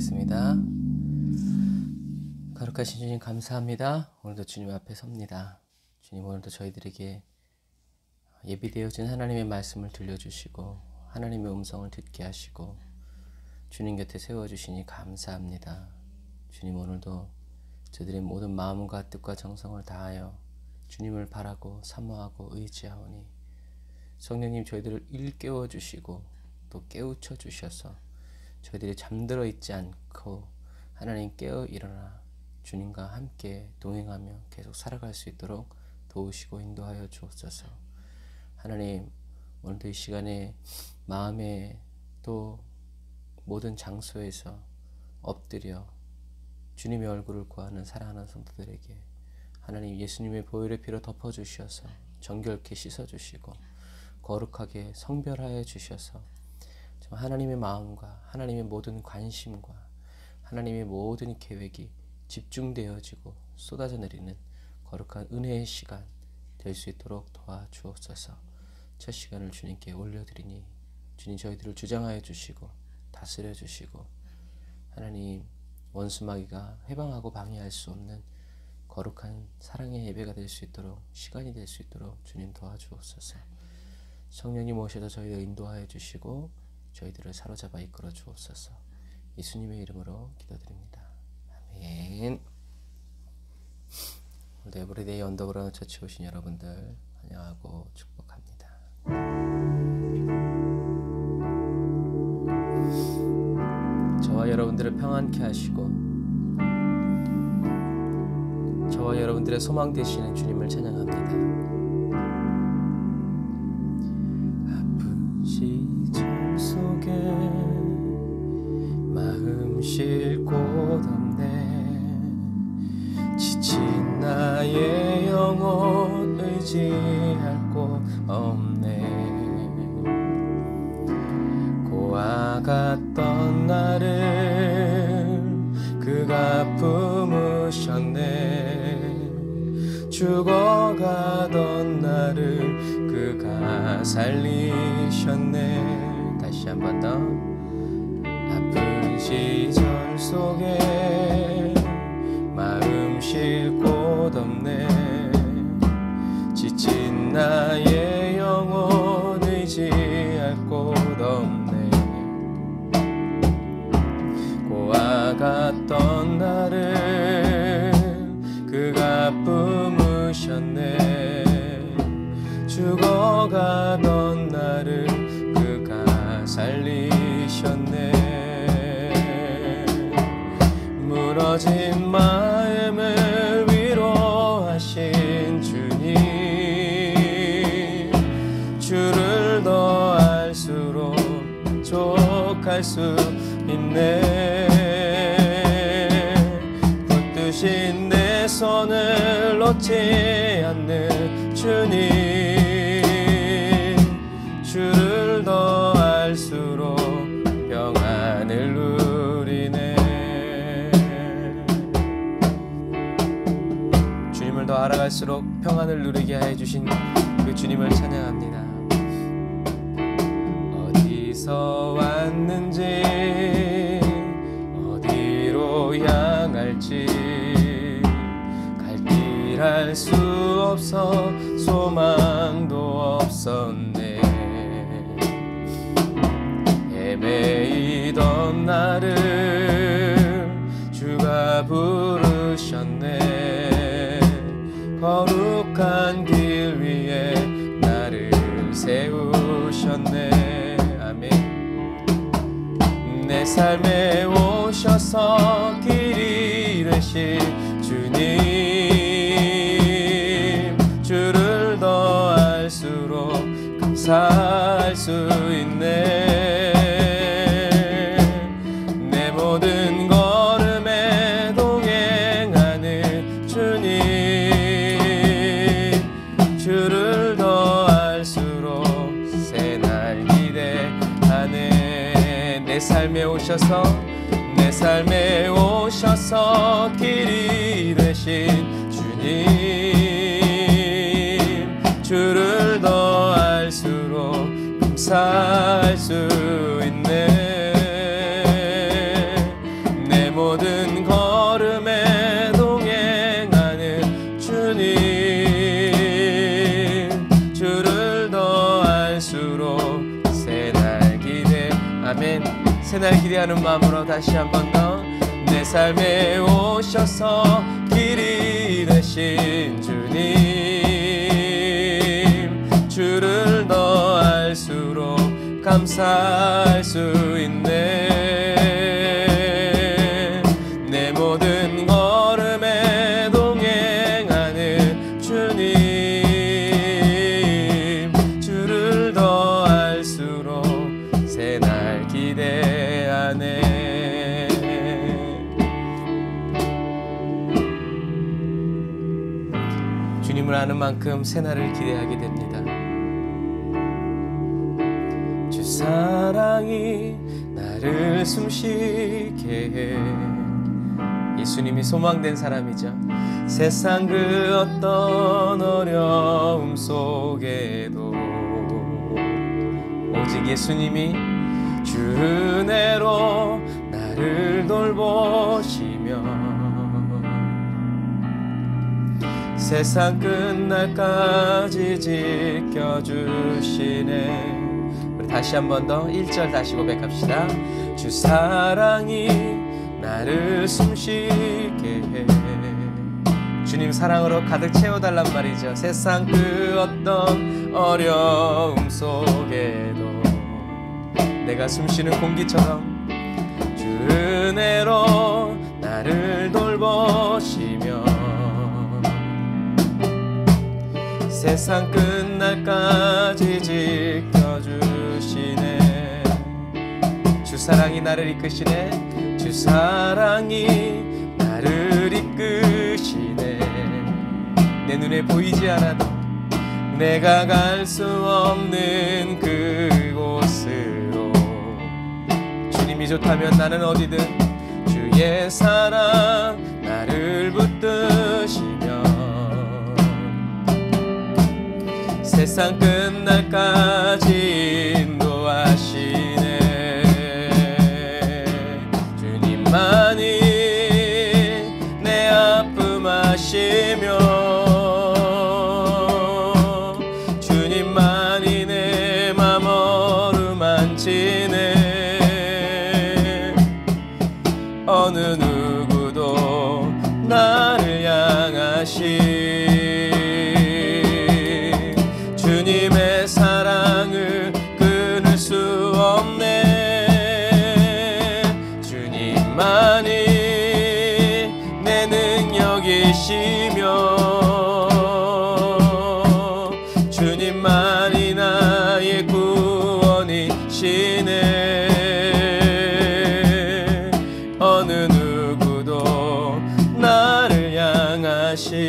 기도하겠습니다. 거룩하신 주님 감사합니다. 오늘도 주님 앞에 섭니다. 주님, 오늘도 저희들에게 예비되어진 하나님의 말씀을 들려주시고 하나님의 음성을 듣게 하시고 주님 곁에 세워주시니 감사합니다. 주님, 오늘도 저들의 모든 마음과 뜻과 정성을 다하여 주님을 바라고 사모하고 의지하오니 성령님, 저희들을 일깨워 주시고 또 깨우쳐 주셔서 저희들이 잠들어 있지 않고 하나님 깨어 일어나 주님과 함께 동행하며 계속 살아갈 수 있도록 도우시고 인도하여 주옵소서. 하나님, 오늘도 이 시간에 마음에 또 모든 장소에서 엎드려 주님의 얼굴을 구하는 사랑하는 성도들에게 하나님 예수님의 보혈의 피로 덮어주셔서 정결케 씻어주시고 거룩하게 성별하여 주셔서 하나님의 마음과 하나님의 모든 관심과 하나님의 모든 계획이 집중되어지고 쏟아져 내리는 거룩한 은혜의 시간 될 수 있도록 도와주옵소서. 첫 시간을 주님께 올려드리니 주님, 저희들을 주장하여 주시고 다스려 주시고 하나님, 원수마귀가 해방하고 방해할 수 없는 거룩한 사랑의 예배가 될 수 있도록, 시간이 될 수 있도록 주님 도와주옵소서. 성령님 오셔서 저희를 인도하여 주시고 저희들을 사로잡아 이끌어 주옵소서. 예수님의 이름으로 기도드립니다. 아멘. 오늘도 에브리데이 언더그라운드 처치 오신 여러분들 환영하고 축복합니다. 저와 여러분들을 평안케 하시고 저와 여러분들의 소망 되시는 주님을 찬양합니다. 시절 속에 마음 쉴 곳 없네. 지친 나의 영혼 의지할 곳 없네. 고아 같던 나를 그가 품으셨네. 죽어가던 나를 그가 살리셨네. 다시 한 번 더. 아픈 시절 속에 마음 쉴 곳 없네. 지친 나의 영혼 의지할 곳 없네. 고아 같던 나를 그가 품으셨네. 죽어가던 나를 그가 살리셨네. 무너진 마음을 위로하신 주님, 주를 더 알수록 족할 수 있네. 붙드신 내 손을 놓지 않는 주님, 주를 더 알수록 평안을 누리네. 주님을 더 알아갈수록 평안을 누리게 해주신 그 주님을 찬양합니다. 어디서 왔는지 어디로 향할지 갈 길 알 수 없어 소망도 없었네. 헤매이던 나를 주가 부르셨네. 거룩한 길 위에 나를 세우셨네. 아멘. 내 삶에 오셔서 길이 되신 주님, 주를 더 알수록 감사할 수 있네. 내 모든 걸음에 동행하는 주님, 주를 더 알수록 새 날 기대하네. 내 삶에 오셔서 내 삶에 오셔서 길이 되신 주님, 주를 더 알수록 감사할 수 있네. 새날 기대하는 마음으로 다시 한 번 더 내 삶에 오셔서 길이 되신 주님, 주를 더 알수록 감사할 수 있네. 내 모든 걸음에 동행하는 주님, 주를 더 알수록 새날 기대하네. 주님을 아는 만큼 새날을 기대하게 됩니다. 주 사랑이 나를 숨쉬게 해. 예수님이 소망된 사람이죠. 세상 그 어떤 어려움 속에도 오직 예수님이 주 은혜로 나를 돌보시며 세상 끝날까지 지켜주시네. 우리 다시 한 번 더 1절 다시 고백합시다. 주 사랑이 나를 숨쉬게 해. 주님 사랑으로 가득 채워달란 말이죠. 세상 그 어떤 어려움 속에도 내가 숨쉬는 공기처럼 주 은혜로 나를 돌보시며 세상 끝날까지 지켜주시네. 주 사랑이 나를 이끄시네. 주 사랑이 나를 이끄시네. 내 눈에 보이지 않아도 내가 갈 수 없는 그곳으로 주님이 좋다면 나는 어디든 주의 사랑 나를 붙드시며 세상 끝날까지 인도하시네. 주님만이 내 아픔 아시며 주님만이 내 맘 어루만지네. 어느 누구도 나를 향하시 주님의 사랑을 끊을 수 없네. 주님만이 내 능력이시며 주님만이 나의 구원이시네. 어느 누구도 나를 향하시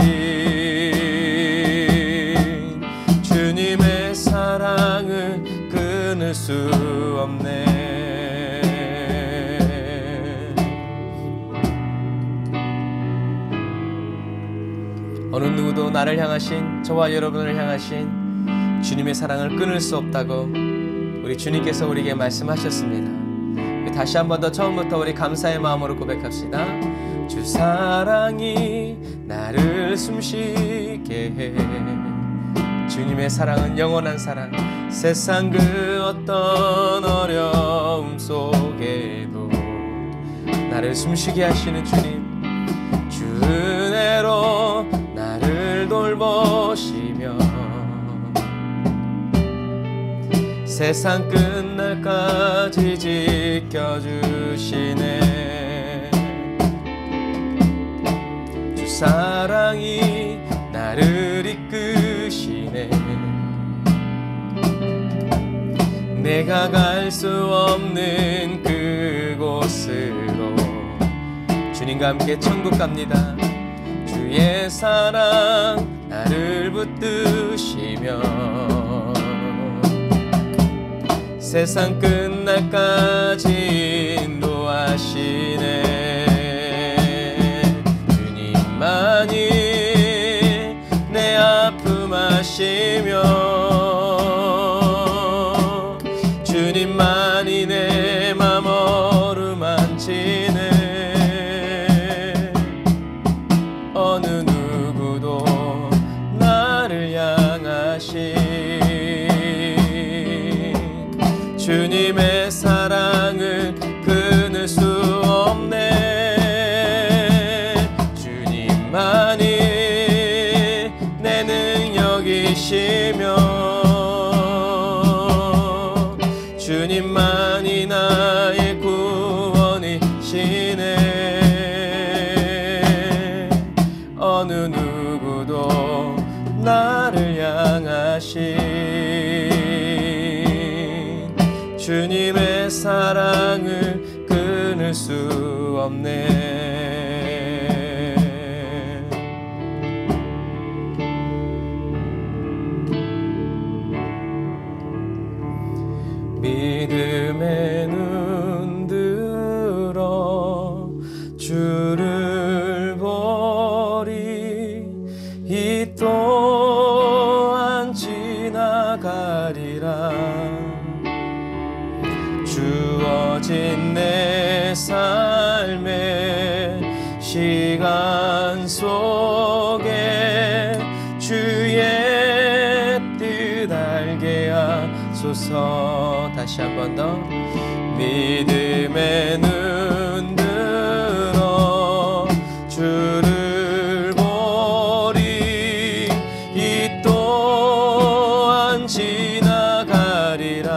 주님의 사랑을 끊을 수 없네. 어느 누구도 나를 향하신 저와 여러분을 향하신 주님의 사랑을 끊을 수 없다고 우리 주님께서 우리에게 말씀하셨습니다. 다시 한 번 더 처음부터 우리 감사의 마음으로 고백합시다. 주 사랑이 나를 숨쉬게 해. 주님의 사랑은 영원한 사랑. 세상 그 어떤 어려움 속에도 나를 숨쉬게 하시는 주님, 주 은혜로 나를 돌보시며 세상 끝날까지 지켜주시네. 주 사랑이 나를 이끄시네. 내가 갈 수 없는 그곳으로 주님과 함께 천국 갑니다. 주의 사랑 나를 붙드시며 세상 끝날까지 인도하시네. 주님만이 내 아픔 아시며 주님만이 내 맘 어루만지네. 어느 누구도 나를 향하신 주님의 사랑을 어느 누구도 나를 향하신 주님의 사랑을 끊을 수 없네. 믿음의 눈 들어 주를 보리. 이 또한 지나가리라. 주어진 내 삶의 시간 속에 주의 뜻 알게 하소서. 다시 한 번 더. 믿음의 눈 들어 주를 보리. 이 또한 지나가리라.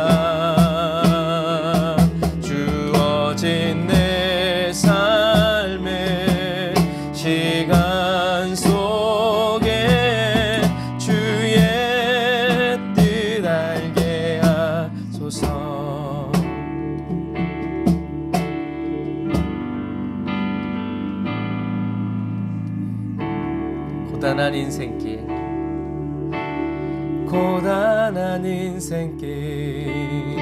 주어진 내 삶의 시간 속에 주의 뜻 알게 하소서. 고단한 인생길, 고단한 인생길,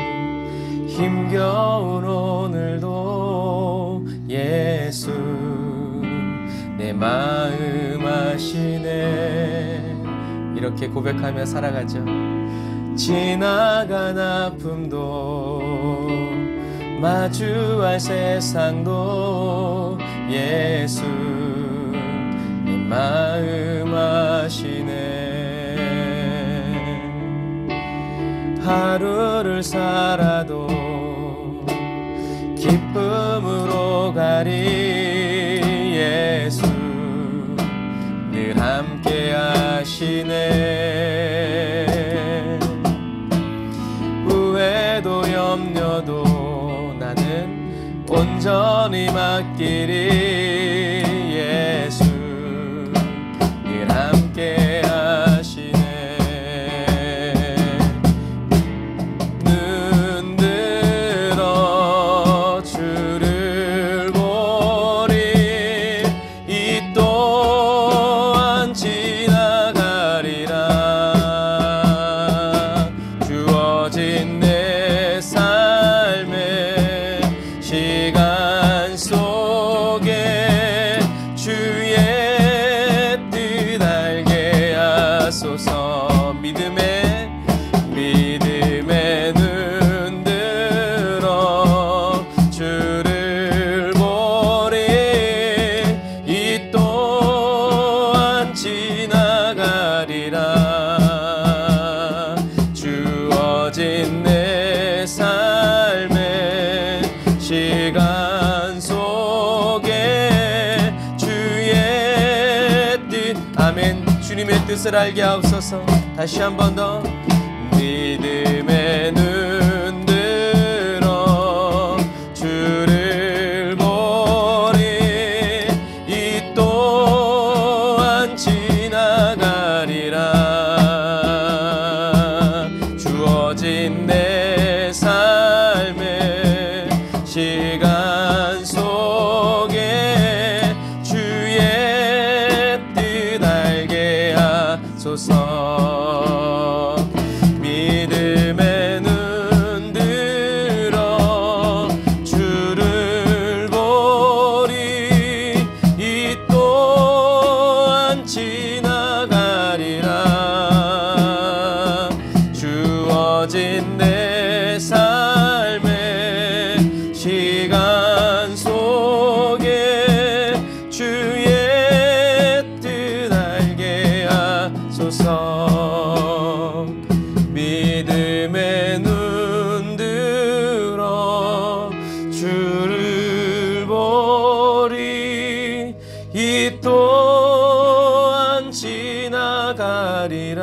힘겨운 오늘도 예수 내 마음 아시네. 이렇게 고백하며 살아가죠. 지나간 아픔도 마주할 세상도 예수 내 마음 아시네. 하루를 살아도 기쁨으로 가리. 예수 늘 함께 하시네. 후회도 염려도 나는 온전히 맡기리. 예수 늘 함께 하시네. 눈 들어 주를 보리. 이 또한 지나가리라. 주어진 내 삶의 시간 속에 주의 뜻 알게 하소서. 믿음의 눈 들어 주를 보리. 이 또한 지나가리라. 주어진 내 삶의 시간 속에 주의 뜻. 아멘. 주님의 뜻을 알게 하옵소서. 다시 한 번 더. 믿음의 눈 들어 주를 보리. 이 또한 지나가리라. 주어진 내 삶의 시간 속에 주의 뜻 알게 하소서. 믿음의 눈 들어 주를 보리. 이 또한 지나가리라. 주어진 내 삶의 시간 속에 주의 뜻 알게 하소서. 믿음의 눈 들어 주를 보리. 이 또한 지나가리라.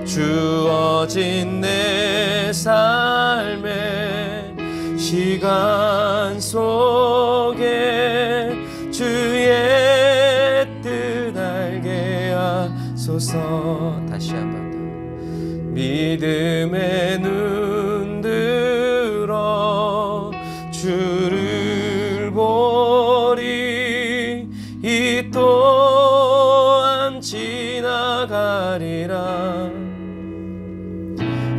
주어진 내 삶의 시간 속에 주의 하소서. 다시 한번 더. 믿음의 눈 들어 주를 보리. 이 또한 지나가리라.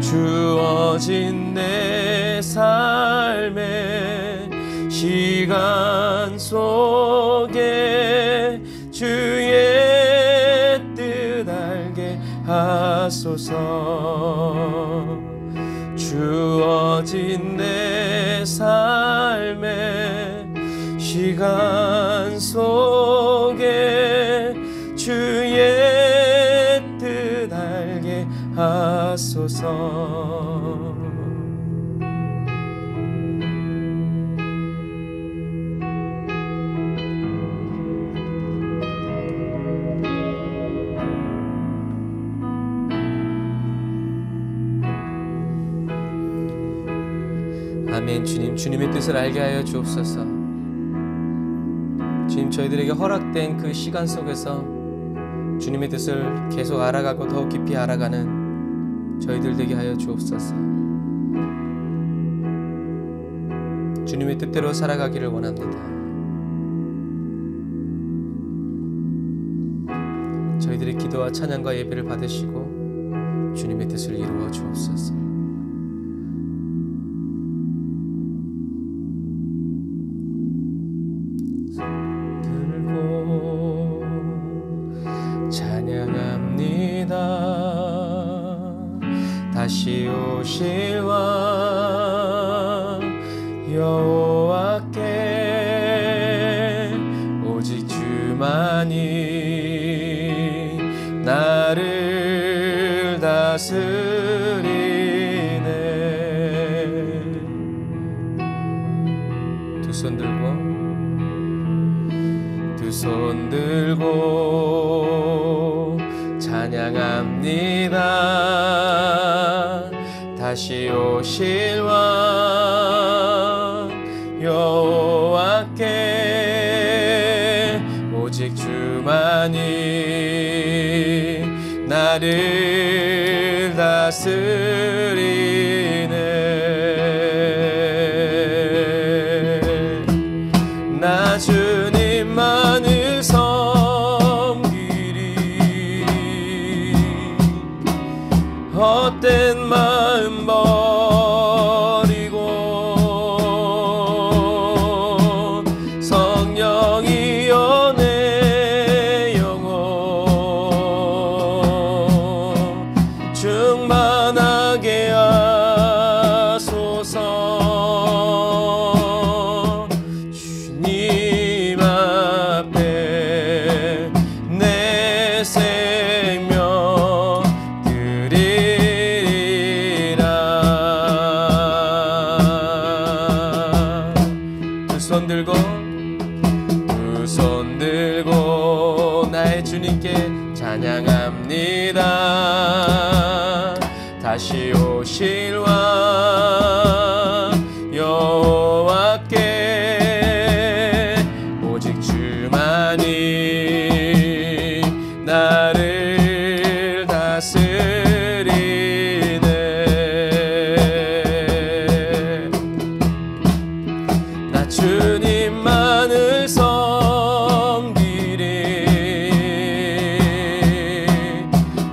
주어진 내 삶의 시간 속에 주의 뜻 알게 하소서. 주어진 내 삶의 시간 속에 주의 뜻 알게 하소서. 아멘. 주님, 주님의 뜻을 알게 하여 주옵소서. 주님, 저희들에게 허락된 그 시간 속에서 주님의 뜻을 계속 알아가고 더욱 깊이 알아가는 저희들 되게 하여 주옵소서. 주님의 뜻대로 살아가기를 원합니다. 저희들의 기도와 찬양과 예배를 받으시고 주님의 뜻을 이루어 주옵소서. 다시 오실 왕 여호와께 오직 주만이 나를 다스리네. 두 손 들고 찬양합니다. 다시 오실 왕 여호와께 오직 주만이 나를 다스리네. 나 주님만을 섬기리. 헛된 마음 버리고 성령이여 내 영혼 충만하게 하소서. 주님 앞에 내 생명 두 손 들고 나의 주님께 찬양합니다. 다시 오실 왕 여호와께 오직 주만이 나를 다스리네. 나 주님만을 섬기리.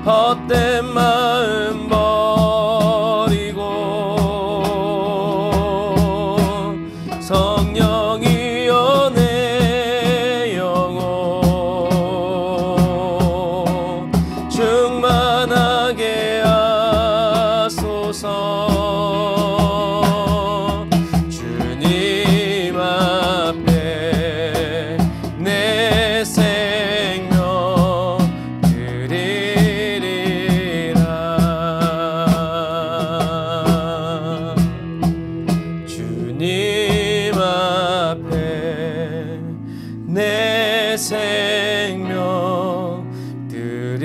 헛된 마음 버리고 성령이여 내 영혼 충만하게 하소서. 주님 앞에 내 생명 드리리라. 주님 앞에 내 생명 드리리라.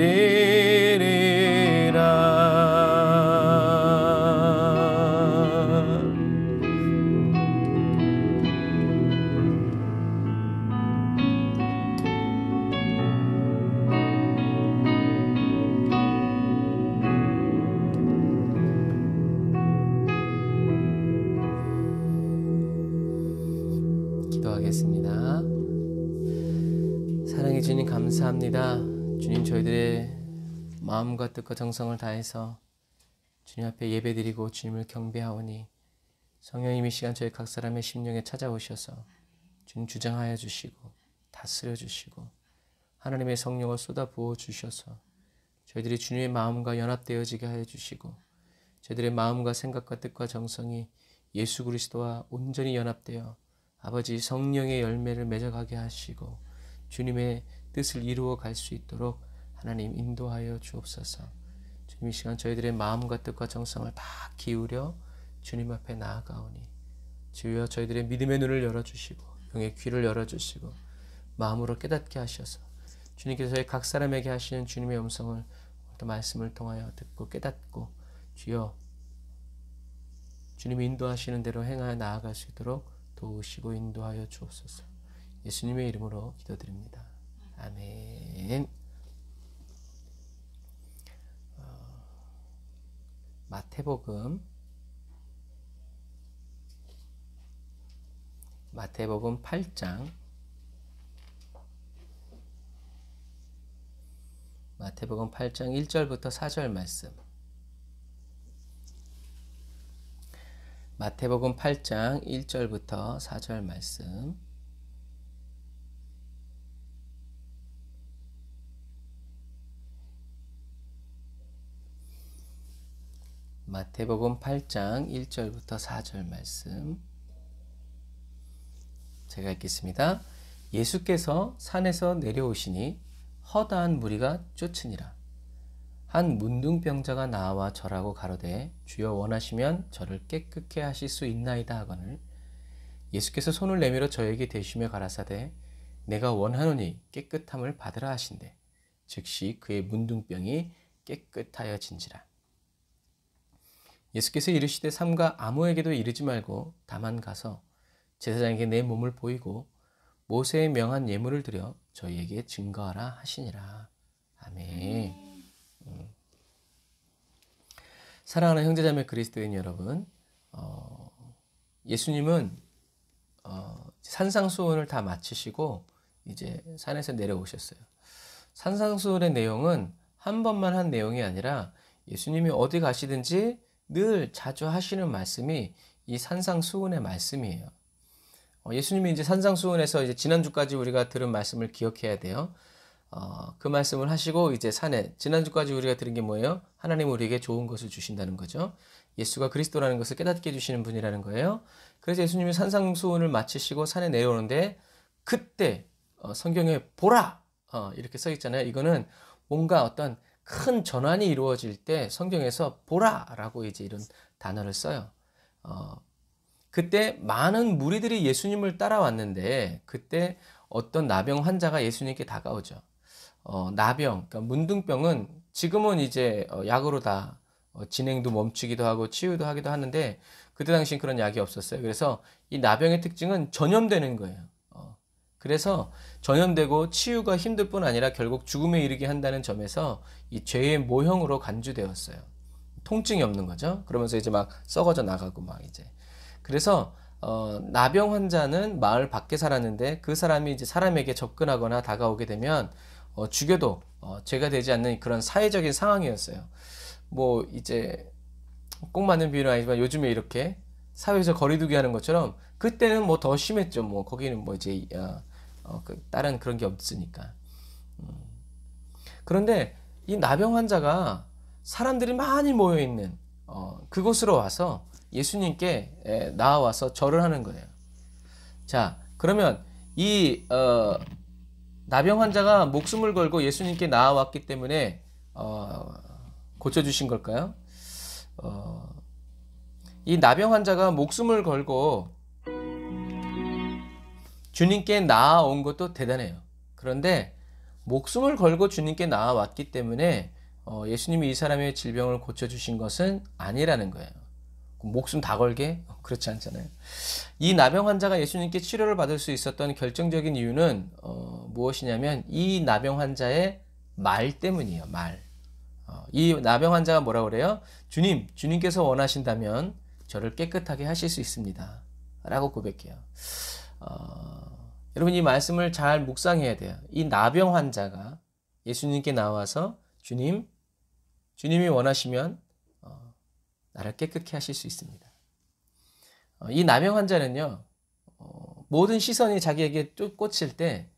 사랑해 주님 감사합니다. 주님 저희들의 마음과 뜻과 정성을 다해서 주님 앞에 예배드리고 주님을 경배하오니 성령님 이 시간 저희 각 사람의 심령에 찾아오셔서 주님 주장하여 주시고 다스려 주시고 하나님의 성령을 쏟아 부어 주셔서 저희들이 주님의 마음과 연합되어지게 하여 주시고 저희들의 마음과 생각과 뜻과 정성이 예수 그리스도와 온전히 연합되어 아버지 성령의 열매를 맺어가게 하시고 주님의 뜻을 이루어 갈 수 있도록 하나님 인도하여 주옵소서. 주님 이 시간 저희들의 마음과 뜻과 정성을 다 기울여 주님 앞에 나아가오니 주여 저희들의 믿음의 눈을 열어주시고 영의 귀를 열어주시고 마음으로 깨닫게 하셔서 주님께서 저희 각 사람에게 하시는 주님의 음성을 또 말씀을 통하여 듣고 깨닫고 주여 주님이 인도하시는 대로 행하여 나아갈 수 있도록 도우시고 인도하여 주옵소서. 예수님의 이름으로 기도드립니다. 아멘. 마태복음 8장 마태복음 8장 1절부터 4절 말씀. 마태복음 8장 1절부터 4절 말씀. 마태복음 8장 1절부터 4절 말씀. 제가 읽겠습니다. 예수께서 산에서 내려오시니 허다한 무리가 쫓으니라. 한 문둥병자가 나와 절하고 가로되 주여 원하시면 저를 깨끗게 하실 수 있나이다 하거늘 예수께서 손을 내밀어 저에게 대시며 가라사대 내가 원하노니 깨끗함을 받으라 하신대 즉시 그의 문둥병이 깨끗하여진지라. 예수께서 이르시되 삼가 아무에게도 이르지 말고 다만 가서 제사장에게 내 몸을 보이고 모세의 명한 예물을 드려 저희에게 증거하라 하시니라. 아멘. 사랑하는 형제자매 그리스도인 여러분, 예수님은 산상수훈을 다 마치시고 이제 산에서 내려오셨어요. 산상수훈의 내용은 한 번만 한 내용이 아니라 예수님이 어디 가시든지 늘 자주 하시는 말씀이 이 산상수훈의 말씀이에요. 예수님이 이제 산상수훈에서 이제 지난주까지 우리가 들은 말씀을 기억해야 돼요. 그 말씀을 하시고 이제 산에 지난주까지 우리가 들은 게 뭐예요? 하나님 우리에게 좋은 것을 주신다는 거죠. 예수가 그리스도라는 것을 깨닫게 해주시는 분이라는 거예요. 그래서 예수님이 산상수훈을 마치시고 산에 내려오는데 그때 성경에 보라 이렇게 써 있잖아요. 이거는 뭔가 어떤 큰 전환이 이루어질 때 성경에서 보라라고 이제 이런 단어를 써요. 그때 많은 무리들이 예수님을 따라왔는데 그때 어떤 나병 환자가 예수님께 다가오죠. 나병, 그러니까 문둥병은 지금은 이제 약으로 다 진행도 멈추기도 하고 치유도 하기도 하는데 그때 당시엔 그런 약이 없었어요. 그래서 이 나병의 특징은 전염되는 거예요. 그래서 전염되고 치유가 힘들 뿐 아니라 결국 죽음에 이르게 한다는 점에서 이 죄의 모형으로 간주되었어요. 통증이 없는 거죠. 그러면서 이제 막 썩어져 나가고 막 이제. 그래서 나병 환자는 마을 밖에 살았는데 그 사람이 이제 사람에게 접근하거나 다가오게 되면 죽여도 죄가 되지 않는 그런 사회적인 상황이었어요. 뭐 이제 꼭 맞는 비유는 아니지만 요즘에 이렇게 사회에서 거리두기 하는 것처럼 그때는 뭐 더 심했죠. 뭐 거기는 뭐 이제 다른 그런 게 없으니까. 그런데 이 나병 환자가 사람들이 많이 모여 있는 그곳으로 와서 예수님께 나와서 절을 하는 거예요. 자, 그러면 이 나병 환자가 목숨을 걸고 예수님께 나와왔기 때문에 고쳐주신 걸까요? 이 나병 환자가 목숨을 걸고 주님께 나아온 것도 대단해요. 그런데 목숨을 걸고 주님께 나아왔기 때문에 예수님이 이 사람의 질병을 고쳐주신 것은 아니라는 거예요. 목숨 다 걸게? 그렇지 않잖아요. 이 나병 환자가 예수님께 치료를 받을 수 있었던 결정적인 이유는 무엇이냐면 이 나병 환자의 말 때문이에요. 말. 이 나병 환자가 뭐라고 그래요? 주님께서 원하신다면 저를 깨끗하게 하실 수 있습니다. 라고 고백해요. 여러분 이 말씀을 잘 묵상해야 돼요. 이 나병 환자가 예수님께 나와서 주님이 원하시면 나를 깨끗게 하실 수 있습니다. 이 나병 환자는요, 모든 시선이 자기에게 꽂힐 때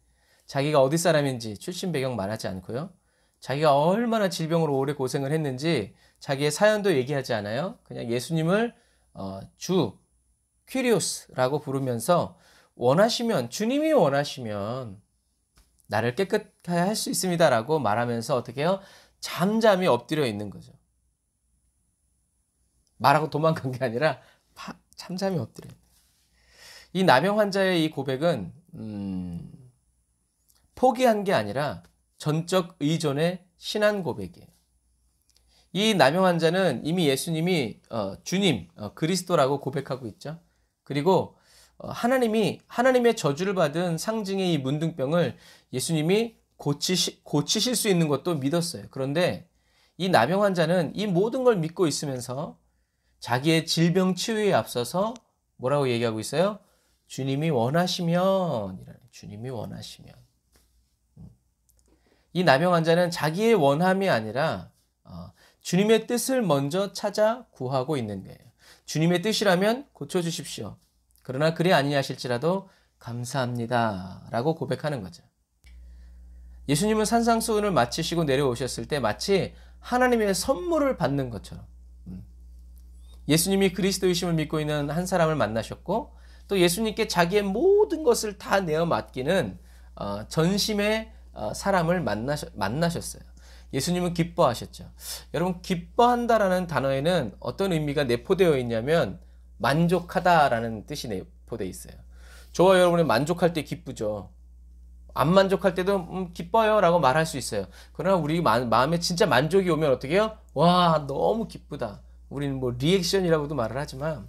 자기가 어디 사람인지 출신 배경 말하지 않고요. 자기가 얼마나 질병으로 오래 고생을 했는지 자기의 사연도 얘기하지 않아요. 그냥 예수님을 주, 퀴리오스라고 부르면서 주님이 원하시면 나를 깨끗하게 할 수 있습니다 라고 말하면서 어떻게 해요? 잠잠히 엎드려 있는 거죠. 말하고 도망간 게 아니라 잠잠히 엎드려 있는 거예요. 이 나병 환자의 이 고백은 포기한 게 아니라 전적 의존의 신앙 고백이에요. 이 나병 환자는 이미 예수님이 주님, 그리스도라고 고백하고 있죠. 그리고 하나님의 저주를 받은 상징의 이 문둥병을 예수님이 고치실 수 있는 것도 믿었어요. 그런데 이 나병 환자는 이 모든 걸 믿고 있으면서 자기의 질병 치유에 앞서서 뭐라고 얘기하고 있어요? 주님이 원하시면. 이 나병 환자는 자기의 원함이 아니라 주님의 뜻을 먼저 찾아 구하고 있는 거예요. 주님의 뜻이라면 고쳐주십시오. 그러나 그리 아니하실지라도 감사합니다 라고 고백하는 거죠. 예수님은 산상수훈을 마치시고 내려오셨을 때 마치 하나님의 선물을 받는 것처럼 예수님이 그리스도이심을 믿고 있는 한 사람을 만나셨고 또 예수님께 자기의 모든 것을 다 내어 맡기는 전심의 사람을 만나셨어요. 예수님은 기뻐하셨죠. 여러분, 기뻐한다라는 단어에는 어떤 의미가 내포되어 있냐면 만족하다라는 뜻이 내포되어 있어요. 저와 여러분이 만족할 때 기쁘죠. 안 만족할 때도 기뻐요 라고 말할 수 있어요. 그러나 우리 마음에 진짜 만족이 오면 어떻게 해요? 와, 너무 기쁘다. 우리는 뭐 리액션이라고도 말을 하지만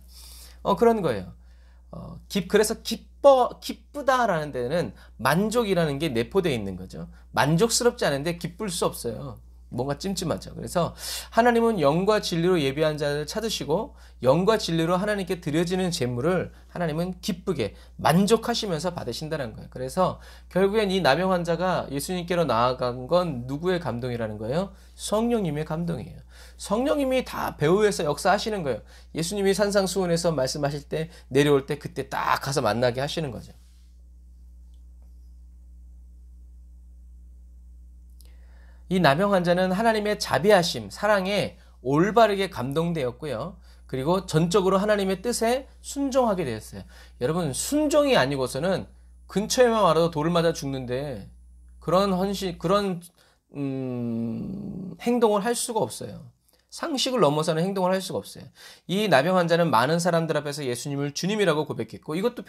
그런 거예요. 그래서 기쁘다라는 데는 만족이라는 게 내포되어 있는 거죠. 만족스럽지 않은데 기쁠 수 없어요. 뭔가 찜찜하죠. 그래서 하나님은 영과 진리로 예비한 자를 찾으시고 영과 진리로 하나님께 드려지는 제물을 하나님은 기쁘게 만족하시면서 받으신다는 거예요. 그래서 결국엔 이 나병 환자가 예수님께로 나아간 건 누구의 감동이라는 거예요? 성령님의 감동이에요. 성령님이 다 배후에서 역사하시는 거예요. 예수님이 산상수훈에서 말씀하실 때 내려올 때 그때 딱 가서 만나게 하시는 거죠. 이 나병 환자는 하나님의 자비하심, 사랑에 올바르게 감동되었고요. 그리고 전적으로 하나님의 뜻에 순종하게 되었어요. 여러분, 순종이 아니고서는 근처에만 와도 돌을 맞아 죽는데 그런 행동을 할 수가 없어요. 상식을 넘어서는 행동을 할 수가 없어요. 이 나병 환자는 많은 사람들 앞에서 예수님을 주님이라고 고백했고 이것도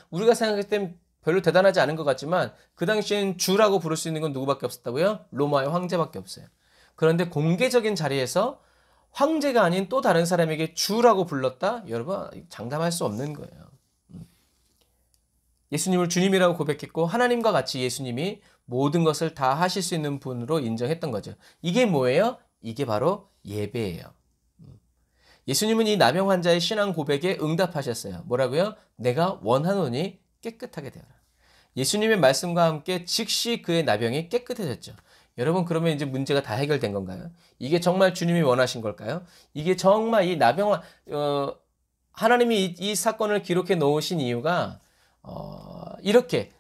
우리가 생각할 땐 별로 대단하지 않은 것 같지만 그 당시엔 주라고 부를 수 있는 건 누구밖에 없었다고요? 로마의 황제밖에 없어요. 그런데 공개적인 자리에서 황제가 아닌 또 다른 사람에게 주라고 불렀다? 여러분, 장담할 수 없는 거예요. 예수님을 주님이라고 고백했고 하나님과 같이 예수님이 모든 것을 다 하실 수 있는 분으로 인정했던 거죠. 이게 뭐예요? 이게 바로 예배예요. 예수님은 이 나병 환자의 신앙 고백에 응답하셨어요. 뭐라고요? 내가 원하노니 깨끗하게 되어라. 예수님의 말씀과 함께 즉시 그의 나병이 깨끗해졌죠. 여러분, 그러면 이제 문제가 다 해결된 건가요? 이게 정말 주님이 원하신 걸까요? 이게 정말 이 나병 하나님이 이 사건을 기록해 놓으신 이유가 이렇게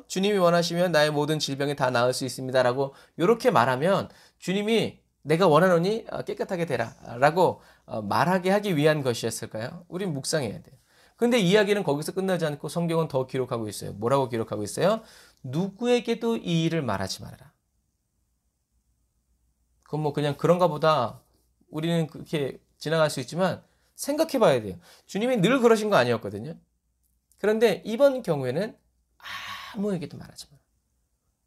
주님이 원하시면 나의 모든 질병이 다 나을 수 있습니다라고 이렇게 말하면 주님이 내가 원하노니 깨끗하게 되라 라고 말하게 하기 위한 것이었을까요? 우린 묵상해야 돼요. 근데 이야기는 거기서 끝나지 않고 성경은 더 기록하고 있어요. 뭐라고 기록하고 있어요? 누구에게도 이 일을 말하지 말아라. 그건 뭐 그냥 그런가 보다 우리는 그렇게 지나갈 수 있지만 생각해 봐야 돼요. 주님이 늘 그러신 거 아니었거든요. 그런데 이번 경우에는 아무에게도 말하지 마라.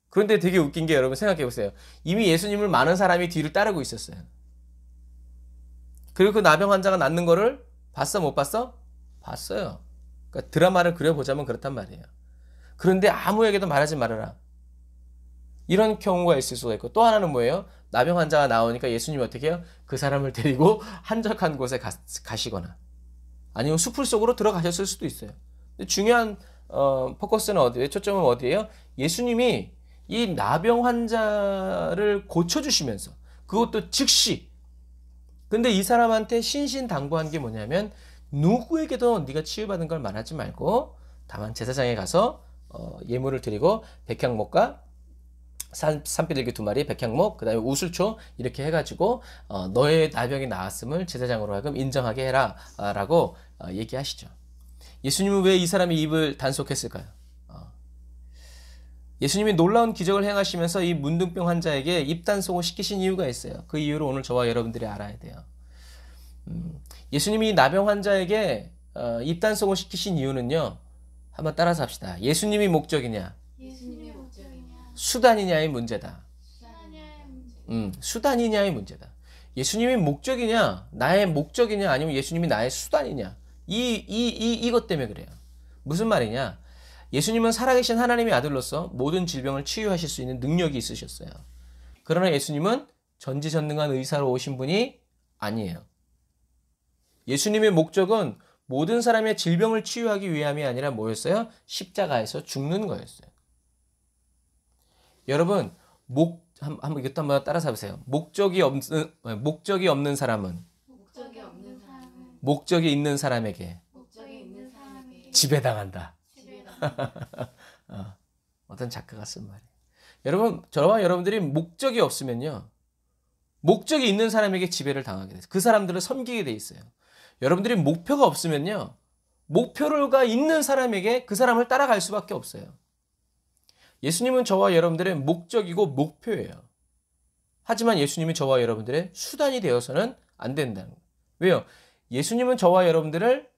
그런데 되게 웃긴 게 여러분 생각해 보세요. 이미 예수님을 많은 사람이 뒤를 따르고 있었어요. 그리고 그 나병 환자가 낫는 거를 봤어 못 봤어? 봤어요. 그러니까 드라마를 그려보자면 그렇단 말이에요. 그런데 아무에게도 말하지 말아라. 이런 경우가 있을 수가 있고 또 하나는 뭐예요? 나병 환자가 나오니까 예수님이 어떻게 해요? 그 사람을 데리고 한적한 곳에 가시거나 아니면 숲을 속으로 들어가셨을 수도 있어요. 근데 중요한 포커스는 어디에? 초점은 어디예요? 예수님이 이 나병 환자를 고쳐주시면서 그것도 즉시. 근데 이 사람한테 신신당부한 게 뭐냐면 누구에게도 네가 치유받은 걸 말하지 말고 다만 제사장에 가서 예물을 드리고 백향목과 산비둘기 2마리, 백향목, 그 다음에 우슬초 이렇게 해가지고 너의 나병이 나았음을 제사장으로 하여금 인정하게 해라 라고 얘기하시죠. 예수님은 왜 이 사람의 입을 단속했을까요? 예수님이 놀라운 기적을 행하시면서 이 문둥병 환자에게 입 단속을 시키신 이유가 있어요. 그 이유를 오늘 저와 여러분들이 알아야 돼요. 예수님이 나병 환자에게 입 단속을 시키신 이유는요. 한번 따라서 합시다. 예수님이 목적이냐? 예수님이 목적이냐? 수단이냐의 문제다. 수단이냐의 문제다. 예수님이 목적이냐? 나의 목적이냐? 아니면 예수님이 나의 수단이냐? 이것 때문에 그래요. 무슨 말이냐? 예수님은 살아계신 하나님의 아들로서 모든 질병을 치유하실 수 있는 능력이 있으셨어요. 그러나 예수님은 전지전능한 의사로 오신 분이 아니에요. 예수님의 목적은 모든 사람의 질병을 치유하기 위함이 아니라 뭐였어요? 십자가에서 죽는 거였어요. 여러분, 한번 이것도 한번 따라서 해보세요. 목적이 없는 사람은 목적이 있는 사람에게 지배당한다. 어떤 작가가 쓴 말이에요. 여러분, 저와 여러분들이 목적이 없으면요. 목적이 있는 사람에게 지배를 당하게 돼요. 그 사람들을 섬기게 돼 있어요. 여러분들이 목표가 없으면요. 목표가 있는 사람에게 그 사람을 따라갈 수밖에 없어요. 예수님은 저와 여러분들의 목적이고 목표예요. 하지만 예수님이 저와 여러분들의 수단이 되어서는 안 된다는 거예요. 왜요? 예수님은 저와 여러분들을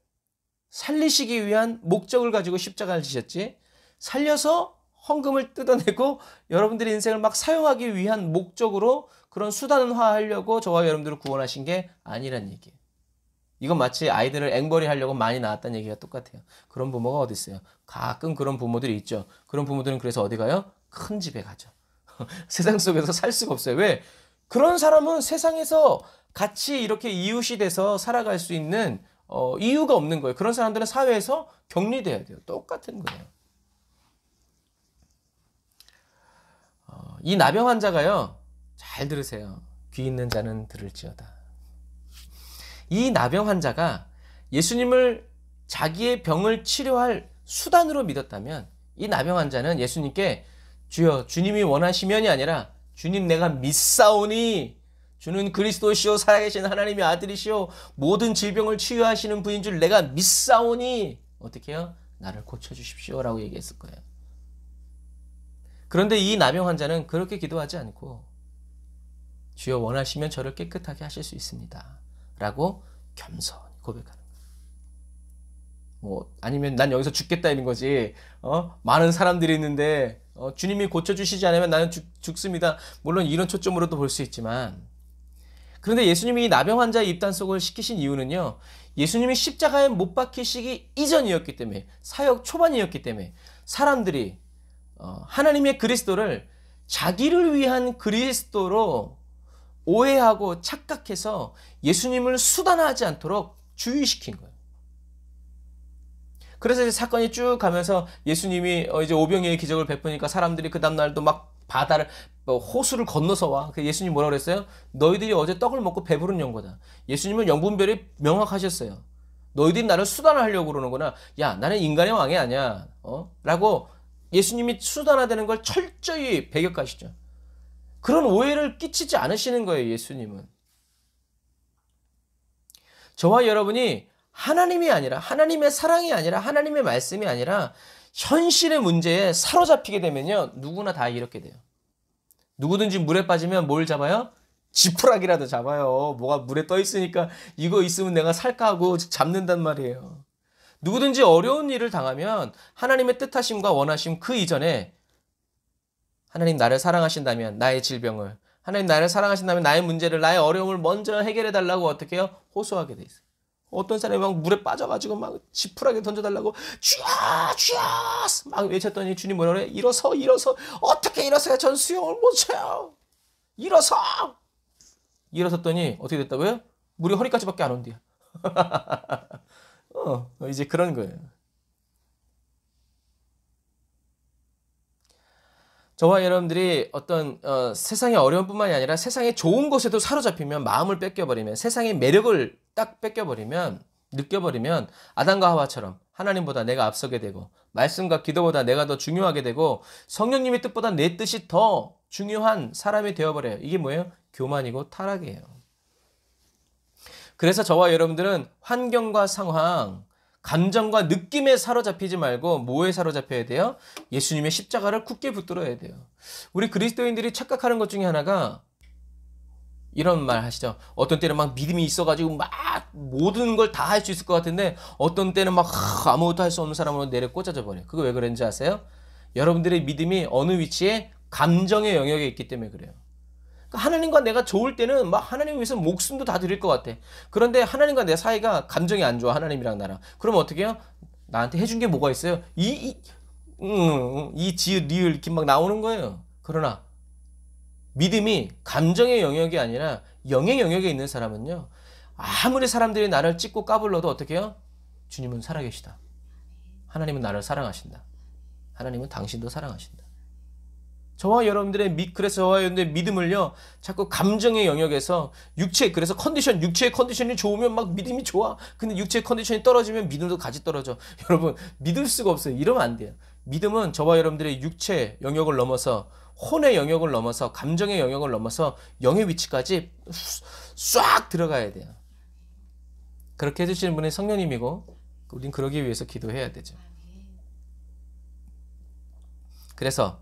살리시기 위한 목적을 가지고 십자가를 지셨지, 살려서 헌금을 뜯어내고 여러분들의 인생을 막 사용하기 위한 목적으로 그런 수단화하려고 저와 여러분들을 구원하신 게 아니란 얘기예요. 이건 마치 아이들을 앵벌이 하려고 많이 낳았다는 얘기가 똑같아요. 그런 부모가 어디 있어요? 가끔 그런 부모들이 있죠. 그런 부모들은 그래서 어디 가요? 큰 집에 가죠. 세상 속에서 살 수가 없어요. 왜? 그런 사람은 세상에서 같이 이렇게 이웃이 돼서 살아갈 수 있는 이유가 없는 거예요. 그런 사람들은 사회에서 격리돼야 돼요. 똑같은 거예요. 이 나병 환자가요. 잘 들으세요. 귀 있는 자는 들을지어다. 이 나병 환자가 예수님을 자기의 병을 치료할 수단으로 믿었다면 이 나병 환자는 예수님께 주여 주님이 원하시면이 아니라 주님 내가 믿사오니 주는 그리스도시오 살아계신 하나님의 아들이시오 모든 질병을 치유하시는 분인 줄 내가 믿사오니 어떻게 해요? 나를 고쳐주십시오 라고 얘기했을 거예요. 그런데 이 나병 환자는 그렇게 기도하지 않고 주여 원하시면 저를 깨끗하게 하실 수 있습니다 라고 겸손히 고백하는 거예요. 아니면 난 여기서 죽겠다 이런 거지. 많은 사람들이 있는데 주님이 고쳐주시지 않으면 나는 죽습니다. 물론 이런 초점으로도 볼 수 있지만, 그런데 예수님이 이 나병 환자의 입단속을 시키신 이유는요. 예수님이 십자가에 못 박히시기 이전이었기 때문에, 사역 초반이었기 때문에 사람들이 하나님의 그리스도를 자기를 위한 그리스도로 오해하고 착각해서 예수님을 수단화하지 않도록 주의시킨 거예요. 그래서 이제 사건이 쭉 가면서 예수님이 이제 오병이의 기적을 베푸니까 사람들이 그 다음날도 막 바다를 호수를 건너서 와. 예수님 뭐라고 그랬어요? 너희들이 어제 떡을 먹고 배부른 연고다. 예수님은 영분별이 명확하셨어요. 너희들이 나를 수단화하려고 그러는구나. 야, 나는 인간의 왕이 아니야. 라고 예수님이 수단화되는 걸 철저히 배격하시죠. 그런 오해를 끼치지 않으시는 거예요, 예수님은. 저와 여러분이 하나님이 아니라, 하나님의 사랑이 아니라, 하나님의 말씀이 아니라 현실의 문제에 사로잡히게 되면요, 누구나 다 이렇게 돼요. 누구든지 물에 빠지면 뭘 잡아요? 지푸라기라도 잡아요. 뭐가 물에 떠 있으니까 이거 있으면 내가 살까 하고 잡는단 말이에요. 누구든지 어려운 일을 당하면 하나님의 뜻하심과 원하심 그 이전에 하나님 나를 사랑하신다면 나의 질병을, 하나님 나를 사랑하신다면 나의 문제를, 나의 어려움을 먼저 해결해 달라고 어떻게 해요? 호소하게 돼 있어요. 어떤 사람이 막 물에 빠져가지고 막 지푸라기 던져달라고 주여 주여 막 외쳤더니 주님 뭐라 그래? 일어서 어떻게 일어서야 전 수영을 못 쳐요. 일어섰더니 어떻게 됐다고요? 물이 허리까지밖에 안 온대요. 이제 그런 거예요. 저와 여러분들이 어떤 세상의 어려움뿐만이 아니라 세상의 좋은 것에도 사로잡히면, 마음을 뺏겨버리면, 세상의 매력을 딱 뺏겨버리면, 느껴버리면 아담과 하와처럼 하나님보다 내가 앞서게 되고, 말씀과 기도보다 내가 더 중요하게 되고, 성령님의 뜻보다 내 뜻이 더 중요한 사람이 되어버려요. 이게 뭐예요? 교만이고 타락이에요. 그래서 저와 여러분들은 환경과 상황, 감정과 느낌에 사로잡히지 말고 뭐에 사로잡혀야 돼요? 예수님의 십자가를 굳게 붙들어야 돼요. 우리 그리스도인들이 착각하는 것 중에 하나가 이런 말 하시죠. 어떤 때는 막 믿음이 있어가지고 막 모든 걸 다 할 수 있을 것 같은데, 어떤 때는 막 아무것도 할 수 없는 사람으로 내려 꽂아져 버려요. 그거 왜 그런지 아세요? 여러분들의 믿음이 어느 위치에 감정의 영역에 있기 때문에 그래요. 그러니까 하나님과 내가 좋을 때는 막 하나님 위해서 목숨도 다 드릴 것 같아. 그런데 하나님과 내 사이가 감정이 안 좋아, 하나님이랑 나랑. 그러면 어떻게 해요? 나한테 해준 게 뭐가 있어요? 지읒, 리을 이렇게 막 나오는 거예요. 그러나 믿음이 감정의 영역이 아니라 영의 영역에 있는 사람은요, 아무리 사람들이 나를 찍고 까불러도 어떻게 해요? 주님은 살아계시다. 하나님은 나를 사랑하신다. 하나님은 당신도 사랑하신다. 그래서 저와 여러분들의 믿음을요, 자꾸 감정의 영역에서 그래서 육체의 컨디션이 좋으면 막 믿음이 좋아. 근데 육체의 컨디션이 떨어지면 믿음도 같이 떨어져. 여러분, 믿을 수가 없어요. 이러면 안 돼요. 믿음은 저와 여러분들의 육체 영역을 넘어서, 혼의 영역을 넘어서, 감정의 영역을 넘어서 영의 위치까지 싹 들어가야 돼요. 그렇게 해주시는 분이 성령님이고, 우린 그러기 위해서 기도해야 되죠. 그래서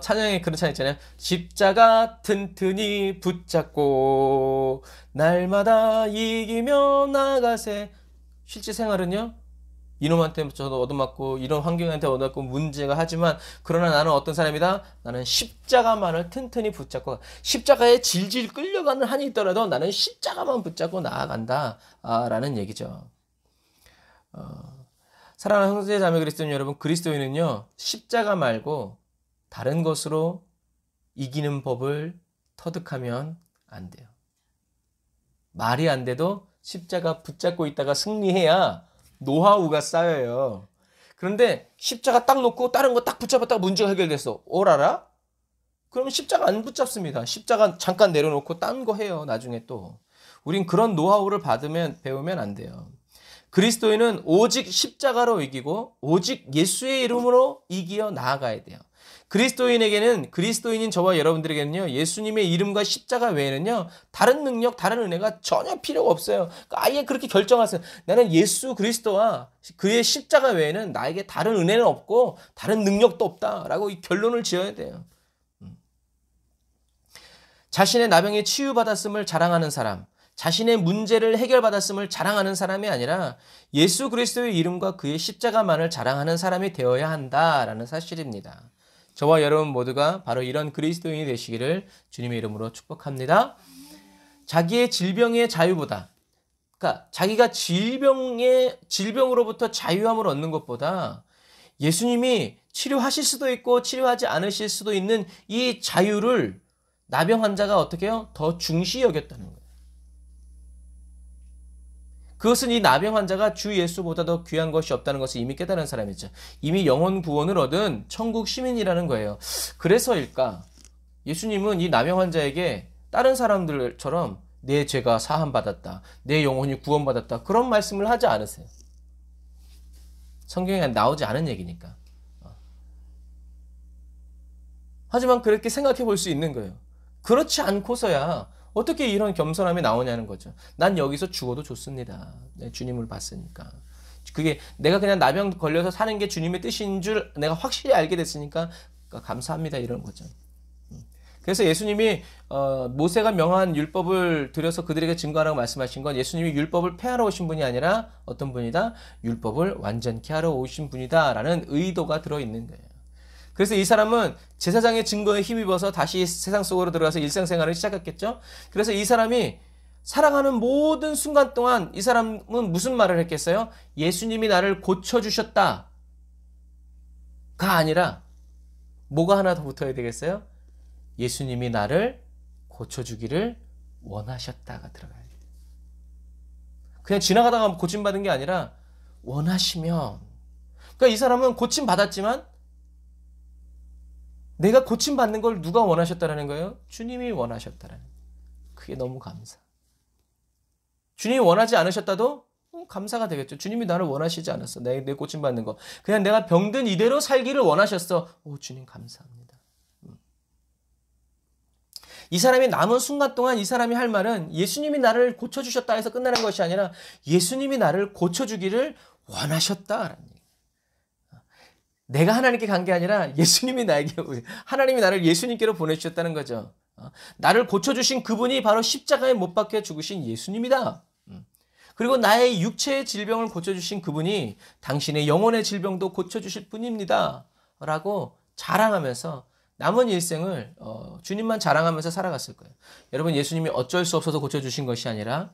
찬양에 그런 찬양 있잖아요. 십자가 튼튼히 붙잡고 날마다 이기며 나가세. 실제 생활은요, 이놈한테 저도 얻어맞고 이런 환경한테 얻어맞고 문제가 하지만, 그러나 나는 어떤 사람이다? 나는 십자가만을 튼튼히 붙잡고, 십자가에 질질 끌려가는 한이 있더라도 나는 십자가만 붙잡고 나아간다 라는 얘기죠. 사랑하는 형제 자매 그리스도인 여러분, 그리스도인은요, 십자가 말고 다른 것으로 이기는 법을 터득하면 안 돼요. 말이 안 돼도 십자가 붙잡고 있다가 승리해야 노하우가 쌓여요. 그런데 십자가 딱 놓고 다른 거 딱 붙잡았다가 문제가 해결됐어. 오라라? 그러면 십자가 안 붙잡습니다. 십자가 잠깐 내려놓고 딴 거 해요. 나중에 또. 우린 그런 노하우를 배우면 안 돼요. 그리스도인은 오직 십자가로 이기고 오직 예수의 이름으로 이기어 나아가야 돼요. 그리스도인인 저와 여러분들에게는요, 예수님의 이름과 십자가 외에는요, 다른 능력, 다른 은혜가 전혀 필요가 없어요. 그러니까 아예 그렇게 결정하세요. 나는 예수 그리스도와 그의 십자가 외에는 나에게 다른 은혜는 없고 다른 능력도 없다라고 이 결론을 지어야 돼요. 자신의 나병에 치유받았음을 자랑하는 사람, 자신의 문제를 해결받았음을 자랑하는 사람이 아니라 예수 그리스도의 이름과 그의 십자가만을 자랑하는 사람이 되어야 한다라는 사실입니다. 저와 여러분 모두가 바로 이런 그리스도인이 되시기를 주님의 이름으로 축복합니다. 자기의 질병의 자유보다, 그러니까 자기가 질병으로부터 자유함을 얻는 것보다 예수님이 치료하실 수도 있고 치료하지 않으실 수도 있는 이 자유를 나병 환자가 어떻게 해요? 더 중시 여겼다는 거예요. 그것은 이 나병 환자가 주 예수보다 더 귀한 것이 없다는 것을 이미 깨달은 사람이죠. 이미 영혼 구원을 얻은 천국 시민이라는 거예요. 그래서일까? 예수님은 이 나병 환자에게 다른 사람들처럼 내 죄가 사함받았다, 내 영혼이 구원받았다, 그런 말씀을 하지 않으세요. 성경에 나오지 않은 얘기니까. 하지만 그렇게 생각해 볼 수 있는 거예요. 그렇지 않고서야 어떻게 이런 겸손함이 나오냐는 거죠. 난 여기서 죽어도 좋습니다. 네, 주님을 봤으니까. 그게 내가 그냥 나병 걸려서 사는 게 주님의 뜻인 줄 내가 확실히 알게 됐으니까 감사합니다, 이런 거죠. 그래서 예수님이 모세가 명한 율법을 들여서 그들에게 증거하라고 말씀하신 건, 예수님이 율법을 폐하러 오신 분이 아니라 어떤 분이다? 율법을 완전케 하러 오신 분이다 라는 의도가 들어있는 거예요. 그래서 이 사람은 제사장의 증거에 힘입어서 다시 세상 속으로 들어가서 일상생활을 시작했겠죠. 그래서 이 사람이 살아가는 모든 순간 동안 이 사람은 무슨 말을 했겠어요? 예수님이 나를 고쳐주셨다가 아니라 뭐가 하나 더 붙어야 되겠어요? 예수님이 나를 고쳐주기를 원하셨다가 들어가야 돼요. 그냥 지나가다가 고침받은 게 아니라 원하시면. 그러니까 이 사람은 고침받았지만 내가 고침받는 걸 누가 원하셨다라는 거예요? 주님이 원하셨다라는 거예요. 그게 너무 감사. 주님이 원하지 않으셨다도 감사가 되겠죠. 주님이 나를 원하시지 않았어. 내 고침받는 거. 그냥 내가 병든 이대로 살기를 원하셨어. 오, 주님 감사합니다. 이 사람이 남은 순간 동안 이 사람이 할 말은 예수님이 나를 고쳐주셨다 해서 끝나는 것이 아니라 예수님이 나를 고쳐주기를 원하셨다라는 얘기예요. 내가 하나님께 간 게 아니라 예수님이 나에게, 하나님이 나를 예수님께로 보내주셨다는 거죠. 나를 고쳐주신 그분이 바로 십자가에 못 박혀 죽으신 예수님이다. 그리고 나의 육체의 질병을 고쳐주신 그분이 당신의 영혼의 질병도 고쳐주실 분입니다. 라고 자랑하면서 남은 일생을 주님만 자랑하면서 살아갔을 거예요. 여러분, 예수님이 어쩔 수 없어서 고쳐주신 것이 아니라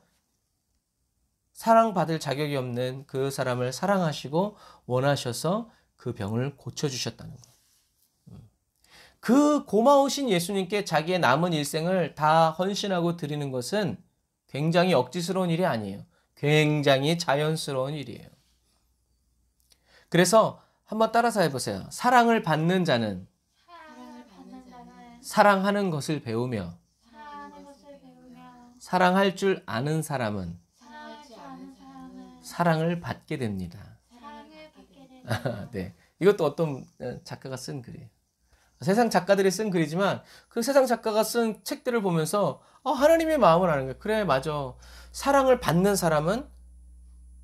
사랑받을 자격이 없는 그 사람을 사랑하시고 원하셔서 그 병을 고쳐주셨다는 거예요. 그 고마우신 예수님께 자기의 남은 일생을 다 헌신하고 드리는 것은 굉장히 억지스러운 일이 아니에요. 굉장히 자연스러운 일이에요. 그래서 한번 따라서 해보세요. 사랑을 받는 자는 사랑하는 것을 배우며 사랑할 줄 아는 사람은 사랑을 받게 됩니다. 네, 이것도 어떤 작가가 쓴 글이에요. 세상 작가들이 쓴 글이지만 그 세상 작가가 쓴 책들을 보면서 하나님의 마음을 아는 거예요. 그래, 맞아. 사랑을 받는 사람은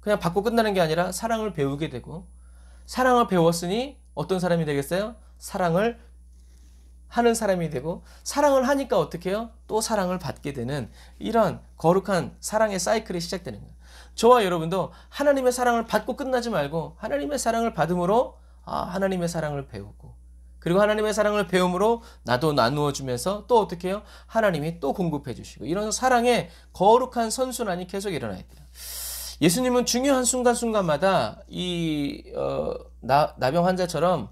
그냥 받고 끝나는 게 아니라 사랑을 배우게 되고, 사랑을 배웠으니 어떤 사람이 되겠어요? 사랑을 하는 사람이 되고, 사랑을 하니까 어떻게 해요? 또 사랑을 받게 되는 이런 거룩한 사랑의 사이클이 시작되는 거예요. 저와 여러분도 하나님의 사랑을 받고 끝나지 말고 하나님의 사랑을 받음으로 하나님의 사랑을 배우고, 그리고 하나님의 사랑을 배움으로 나도 나누어 주면서 또 어떻게 해요? 하나님이 또 공급해 주시고, 이런 사랑의 거룩한 선순환이 계속 일어나야 돼요. 예수님은 중요한 순간순간마다 이 나병 환자처럼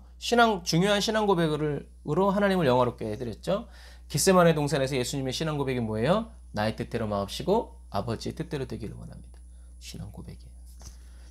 중요한 신앙 고백으로 하나님을 영화롭게 해드렸죠. 겟세마네 동산에서 예수님의 신앙 고백이 뭐예요? 나의 뜻대로 마옵시고 아버지의 뜻대로 되기를 원합니다. 신앙 고백이에요.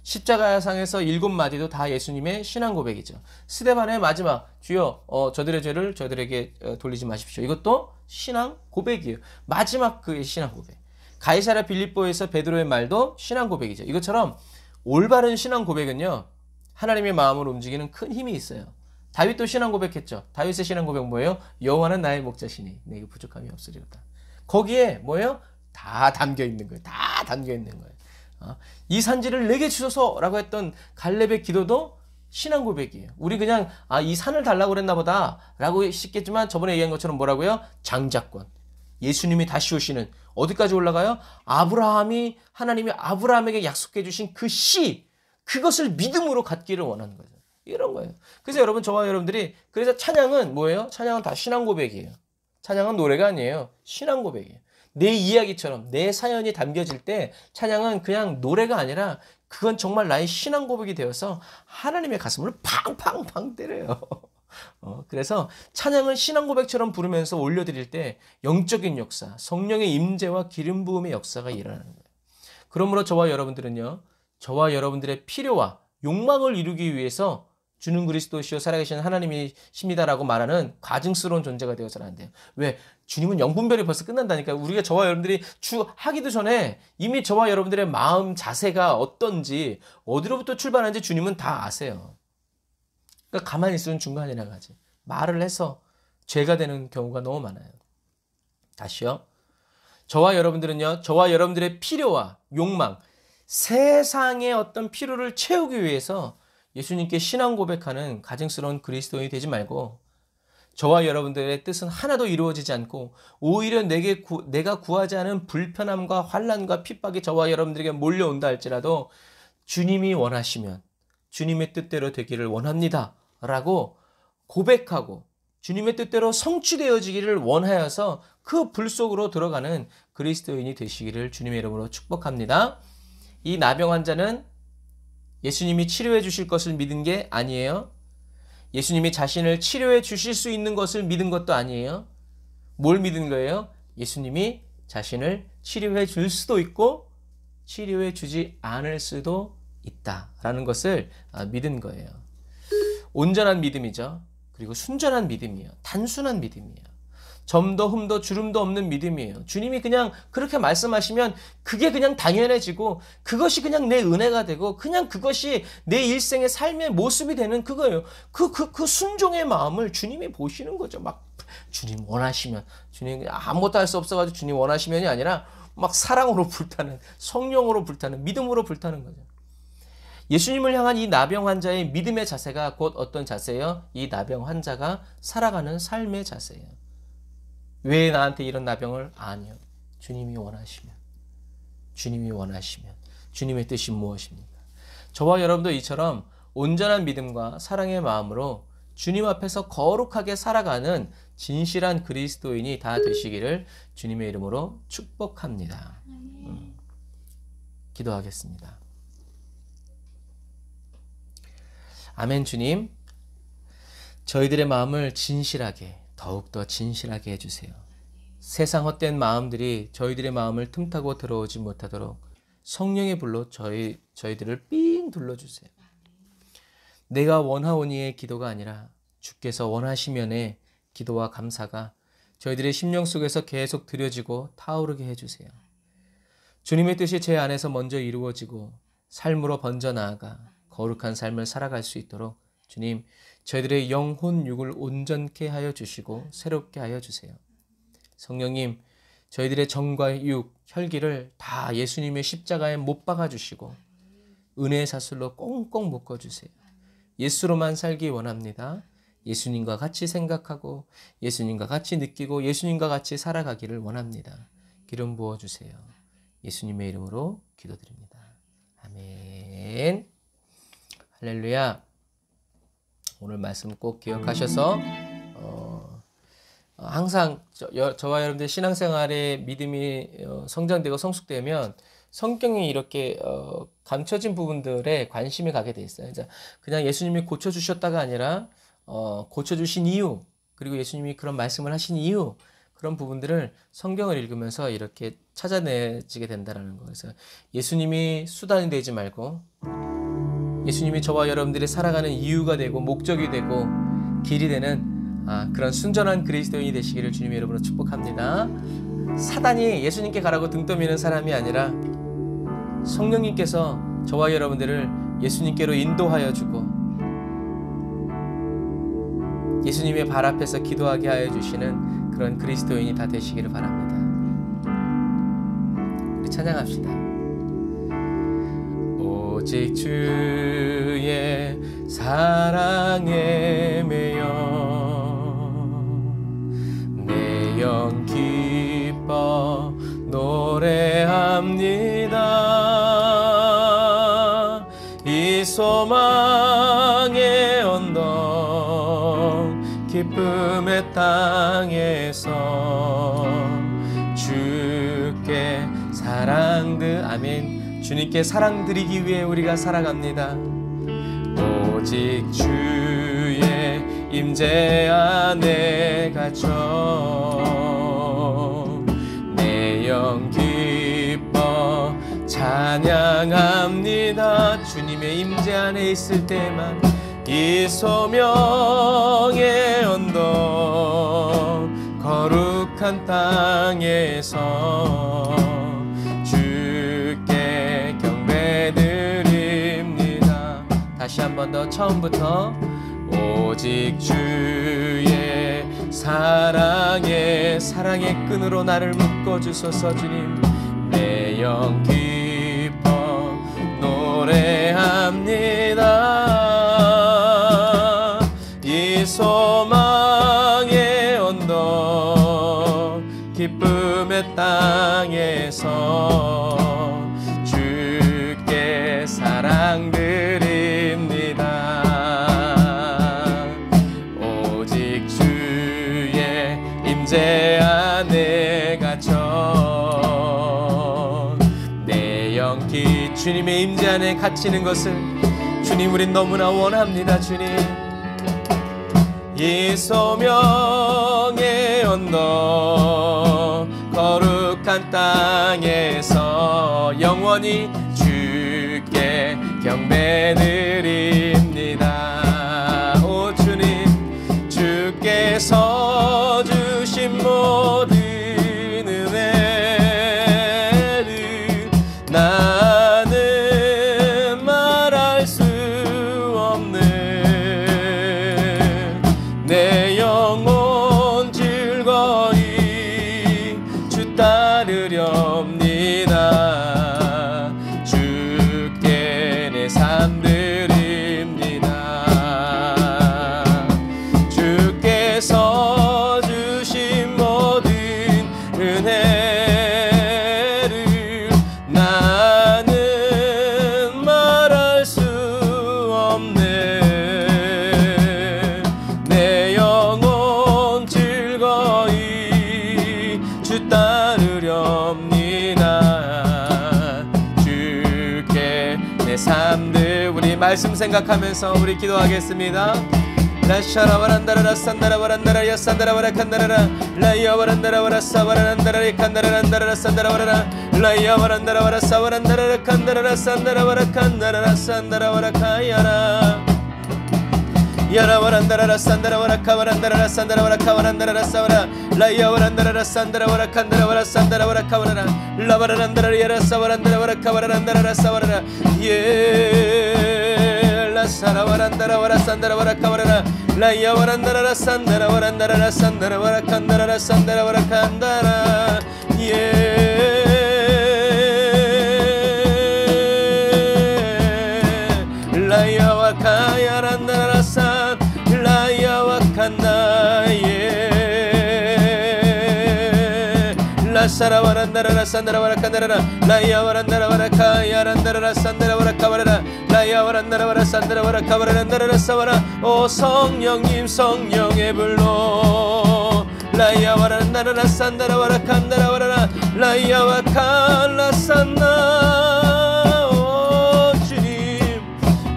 십자가상에서 7마디도 다 예수님의 신앙 고백이죠. 스데반의 마지막, 주여 저들의 죄를 저들에게 돌리지 마십시오. 이것도 신앙 고백이에요. 마지막 그의 신앙 고백. 가이사랴 빌립보에서 베드로의 말도 신앙 고백이죠. 이것처럼 올바른 신앙 고백은요, 하나님의 마음을 움직이는 큰 힘이 있어요. 다윗도 신앙 고백했죠. 다윗의 신앙 고백 뭐예요? 여호와는 나의 목자시니 내게 부족함이 없으리로다. 거기에 뭐예요? 다 담겨 있는 거예요. 다 담겨 있는 거예요. 이 산지를 내게 주소서라고 했던 갈렙의 기도도 신앙 고백이에요. 우리 그냥 이 산을 달라고 그랬나 보다 라고 싶겠지만, 저번에 얘기한 것처럼 뭐라고요? 장자권. 예수님이 다시 오시는, 어디까지 올라가요? 하나님이 아브라함에게 약속해 주신 그 씨, 그것을 믿음으로 갖기를 원하는 거죠. 이런 거예요. 그래서 여러분, 저와 여러분들이, 그래서 찬양은 뭐예요? 찬양은 다 신앙 고백이에요. 찬양은 노래가 아니에요. 신앙 고백이에요. 내 이야기처럼 내 사연이 담겨질 때 찬양은 그냥 노래가 아니라 그건 정말 나의 신앙 고백이 되어서 하나님의 가슴을 팡팡팡 때려요. 그래서 찬양을 신앙 고백처럼 부르면서 올려드릴 때 영적인 역사, 성령의 임재와 기름 부음의 역사가 일어나는 거예요. 그러므로 저와 여러분들은요, 저와 여러분들의 필요와 욕망을 이루기 위해서 주는 그리스도시요 살아계신 하나님이십니다라고 말하는 가증스러운 존재가 되어서는 안 돼요. 왜? 주님은 영분별이 벌써 끝난다니까. 우리가 저와 여러분들이 하기도 전에 이미 저와 여러분들의 마음 자세가 어떤지, 어디로부터 출발하는지 주님은 다 아세요. 그러니까 가만히 있으면 중간에 나가지. 말을 해서 죄가 되는 경우가 너무 많아요. 다시요. 저와 여러분들은요, 저와 여러분들의 필요와 욕망, 세상의 어떤 필요를 채우기 위해서 예수님께 신앙 고백하는 가증스러운 그리스도인이 되지 말고, 저와 여러분들의 뜻은 하나도 이루어지지 않고 오히려 내가 구하지 않은 불편함과 환난과 핍박이 저와 여러분들에게 몰려온다 할지라도 주님이 원하시면 주님의 뜻대로 되기를 원합니다 라고 고백하고 주님의 뜻대로 성취되어지기를 원하여서 그 불 속으로 들어가는 그리스도인이 되시기를 주님의 이름으로 축복합니다. 이 나병 환자는 예수님이 치료해 주실 것을 믿은 게 아니에요. 예수님이 자신을 치료해 주실 수 있는 것을 믿은 것도 아니에요. 뭘 믿은 거예요? 예수님이 자신을 치료해 줄 수도 있고 치료해 주지 않을 수도 있다라는 것을 믿은 거예요. 온전한 믿음이죠. 그리고 순전한 믿음이에요. 단순한 믿음이에요. 점도 흠도 주름도 없는 믿음이에요. 주님이 그냥 그렇게 말씀하시면 그게 그냥 당연해지고 그것이 그냥 내 은혜가 되고 그냥 그것이 내 일생의 삶의 모습이 되는 그거예요. 그 순종의 마음을 주님이 보시는 거죠. 막 주님 원하시면, 주님 아무것도 할 수 없어가지고 주님 원하시면이 아니라 막 사랑으로 불타는, 성령으로 불타는, 믿음으로 불타는 거죠. 예수님을 향한 이 나병 환자의 믿음의 자세가 곧 어떤 자세예요? 이 나병 환자가 살아가는 삶의 자세예요. 왜 나한테 이런 나병을? 아니요. 주님이 원하시면. 주님이 원하시면. 주님의 뜻이 무엇입니까? 저와 여러분도 이처럼 온전한 믿음과 사랑의 마음으로 주님 앞에서 거룩하게 살아가는 진실한 그리스도인이 다 되시기를 주님의 이름으로 축복합니다. 기도하겠습니다. 아멘. 주님, 저희들의 마음을 진실하게, 더욱더 진실하게 해주세요. 세상 헛된 마음들이 저희들의 마음을 틈타고 들어오지 못하도록 성령의 불로 저희들을 삥 둘러주세요. 내가 원하오니의 기도가 아니라 주께서 원하시면의 기도와 감사가 저희들의 심령 속에서 계속 드려지고 타오르게 해주세요. 주님의 뜻이 제 안에서 먼저 이루어지고 삶으로 번져나아가 거룩한 삶을 살아갈 수 있도록 주님, 저희들의 영혼 육을 온전케 하여 주시고 새롭게 하여 주세요. 성령님, 저희들의 정과 육, 혈기를 다 예수님의 십자가에 못 박아 주시고 은혜의 사슬로 꽁꽁 묶어 주세요. 예수로만 살기 원합니다. 예수님과 같이 생각하고 예수님과 같이 느끼고 예수님과 같이 살아가기를 원합니다. 기름 부어주세요. 예수님의 이름으로 기도드립니다. 아멘. 할렐루야. 오늘 말씀 꼭 기억하셔서 항상 저와 여러분들 신앙생활에 믿음이 성장되고 성숙되면 성경이 이렇게 감춰진 부분들에 관심이 가게 돼 있어요. 그냥 예수님이 고쳐주셨다가 아니라 고쳐주신 이유, 그리고 예수님이 그런 말씀을 하신 이유, 그런 부분들을 성경을 읽으면서 이렇게 찾아내지게 된다는 거. 그래서 예수님이 수단이 되지 말고 예수님이 저와 여러분들이 살아가는 이유가 되고 목적이 되고 길이 되는 그런 순전한 그리스도인이 되시기를 주님의 이름으로 축복합니다. 사단이 예수님께 가라고 등 떠미는 사람이 아니라 성령님께서 저와 여러분들을 예수님께로 인도하여 주고 예수님의 발 앞에서 기도하게 하여 주시는 그런 그리스도인이 다 되시기를 바랍니다. 우리 찬양합시다. 오직 주의 사랑에 매여 내 영 기뻐 노래합니다. 이 소망의 언덕 기쁨의 땅에서 주께 아멘. 주님께 사랑드리기 위해 우리가 살아갑니다. 오직 주의 임재 안에 갇혀 내 영 기뻐 찬양합니다. 주님의 임재 안에 있을 때만 이 소명의 언덕 거룩한 땅에서 주께 경배드립니다. 다시 한 번 더 처음부터 오직 주의 사랑의 끈으로 나를 묶어주소서. 주님 내 영 기뻐 노래합니다. 이 소망의 언덕 기쁨의 땅에서 주께 사랑드립니다. 오직 주의 임재 안에 갇혀 내 영기 주님의 임재 안에 갇히는 것을 주님 우린 너무나 원합니다. 주님 이 소명의 언덕 거룩한 땅에서 영원히 주께 경배드립니다. 오 주님 주께서 주신 모든 은혜를 나는 말할 수 없네. 내 영혼 즐거이 주 따르렵니다. 주께 내 삶 드립니다. 주께서 주신 모든 은혜를 나는 말할 수 없네. 내 영혼 즐거이 주 따르렵니다. 주께 내 삶들. 우리 말씀 생각하면서 우리 기도하겠습니다. 라샤라바란다라 산다라바란다라 야산다라바라 칸다라라 라이아바란다라바라 사바란다라 칸다라란다라 산다라바라 라이아바란다라바라 사바란다라 칸다라라 산다라바라 칸다라라 산다라바라 카야라 야라바란다라라 산다라바라 카바란다라라 산다라바라 카바란다라라 사바라 라이아바란다라라 산다라바라 칸다라바라 산다라바라 카바라라 라바란다라라 야라 사바란다라바라 카바란다라라 사바라라 사라바란다라바라 산다라바라 카바라라 라이아바란다라라 산다라바란다라라 산다라바라 칸다라라 산다라바라 칸다라 라이아와 카야란다라라 산 라이아와 칸다 라사라바란다라라 산다라바라 칸다라라 라이아바란다라바라 카야란다라라 산다라바라 카바라라 라이아바란다라바라 산다라바라 카바라란다라라 사바라. 오 성령님 성령의 불로 라이아바란다라라 산다라바라 칸다라바라라 라이아와 칼라산나. 오 주님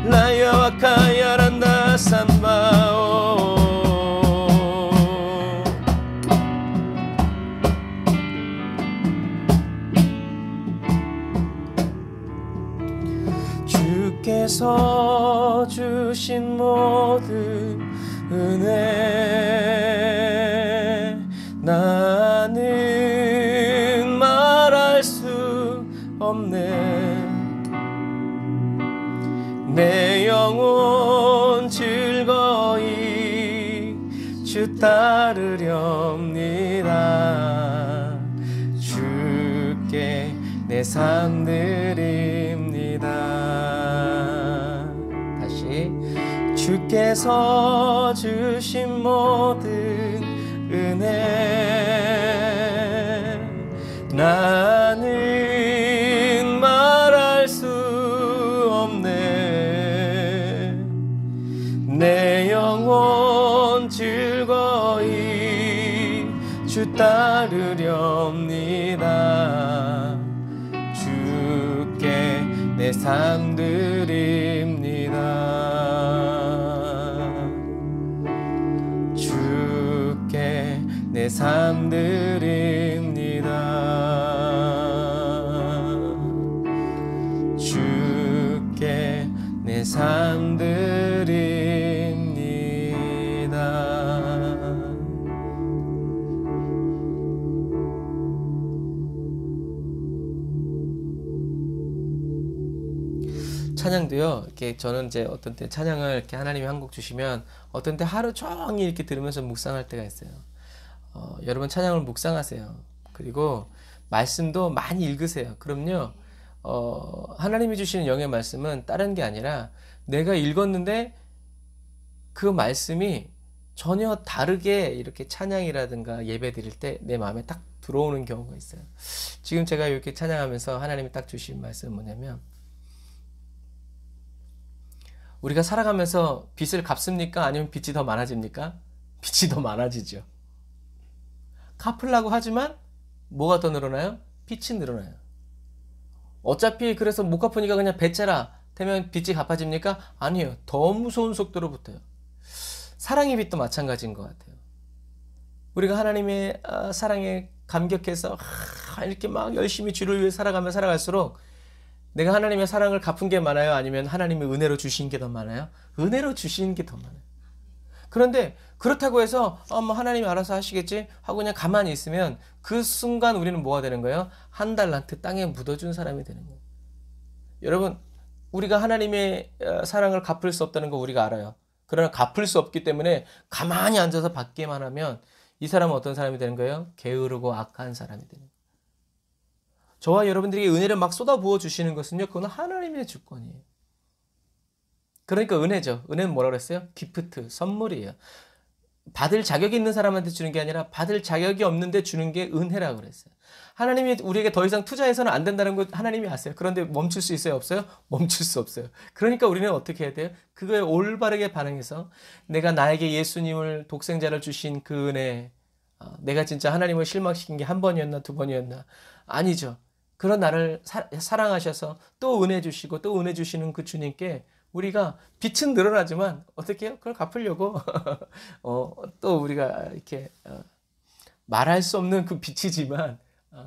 라이아와 카야란다 산바오. 주께서 주신 모든 은혜 나는 말할 수 없네. 내 영혼 즐거이 주 따르렵니다. 주께 내 삶 드립니다. 다시. 주께서 주신 모든 은혜 나는 말할 수 없네. 내 영혼 즐거이 주 따르렵니다. 주께 내 삶 드립니다. 주께 내 삶 드립니다. 주께 내 삶 드립니다. 찬양도요, 이렇게 저는 이제 어떤 때 찬양을 이렇게 하나님이 한 곡 주시면 어떤 때 하루 종일 이렇게 들으면서 묵상할 때가 있어요. 여러분 찬양을 묵상하세요. 그리고 말씀도 많이 읽으세요. 그럼요, 하나님이 주시는 영의 말씀은 다른 게 아니라 내가 읽었는데 그 말씀이 전혀 다르게 이렇게 찬양이라든가 예배 드릴 때 내 마음에 딱 들어오는 경우가 있어요. 지금 제가 이렇게 찬양하면서 하나님이 딱 주신 말씀은 뭐냐면, 우리가 살아가면서 빚을 갚습니까? 아니면 빚이 더 많아집니까? 빚이 더 많아지죠. 갚으려고 하지만 뭐가 더 늘어나요? 빚이 늘어나요. 어차피 그래서 못 갚으니까 그냥 배째라 되면 빚이 갚아집니까? 아니에요. 더 무서운 속도로 붙어요. 사랑의 빚도 마찬가지인 것 같아요. 우리가 하나님의 사랑에 감격해서 이렇게 막 열심히 주를 위해 살아갈수록 내가 하나님의 사랑을 갚은 게 많아요? 아니면 하나님의 은혜로 주신 게 더 많아요? 은혜로 주신 게 더 많아요. 그런데 그렇다고 해서 뭐 하나님이 알아서 하시겠지 하고 그냥 가만히 있으면 그 순간 우리는 뭐가 되는 거예요? 한 달란트 땅에 묻어준 사람이 되는 거예요. 여러분, 우리가 하나님의 사랑을 갚을 수 없다는 거 우리가 알아요. 그러나 갚을 수 없기 때문에 가만히 앉아서 받기만 하면 이 사람은 어떤 사람이 되는 거예요? 게으르고 악한 사람이 되는 거예요. 저와 여러분들에게 은혜를 막 쏟아부어 주시는 것은요, 그건 하나님의 주권이에요. 그러니까 은혜죠. 은혜는 뭐라고 그랬어요? 기프트, 선물이에요. 받을 자격이 있는 사람한테 주는 게 아니라 받을 자격이 없는데 주는 게 은혜라고 그랬어요. 하나님이 우리에게 더 이상 투자해서는 안 된다는 거 하나님이 아세요. 그런데 멈출 수 있어요? 없어요? 멈출 수 없어요. 그러니까 우리는 어떻게 해야 돼요? 그거에 올바르게 반응해서 내가 나에게 예수님을 독생자를 주신 그 은혜, 내가 진짜 하나님을 실망시킨 게 한 번이었나 두 번이었나? 아니죠. 그런 나를 사랑하셔서 또 은혜 주시고 또 은혜 주시는 그 주님께 우리가 빚은 늘어나지만 어떻게 해요? 그걸 갚으려고 또 우리가 이렇게 말할 수 없는 그 빚이지만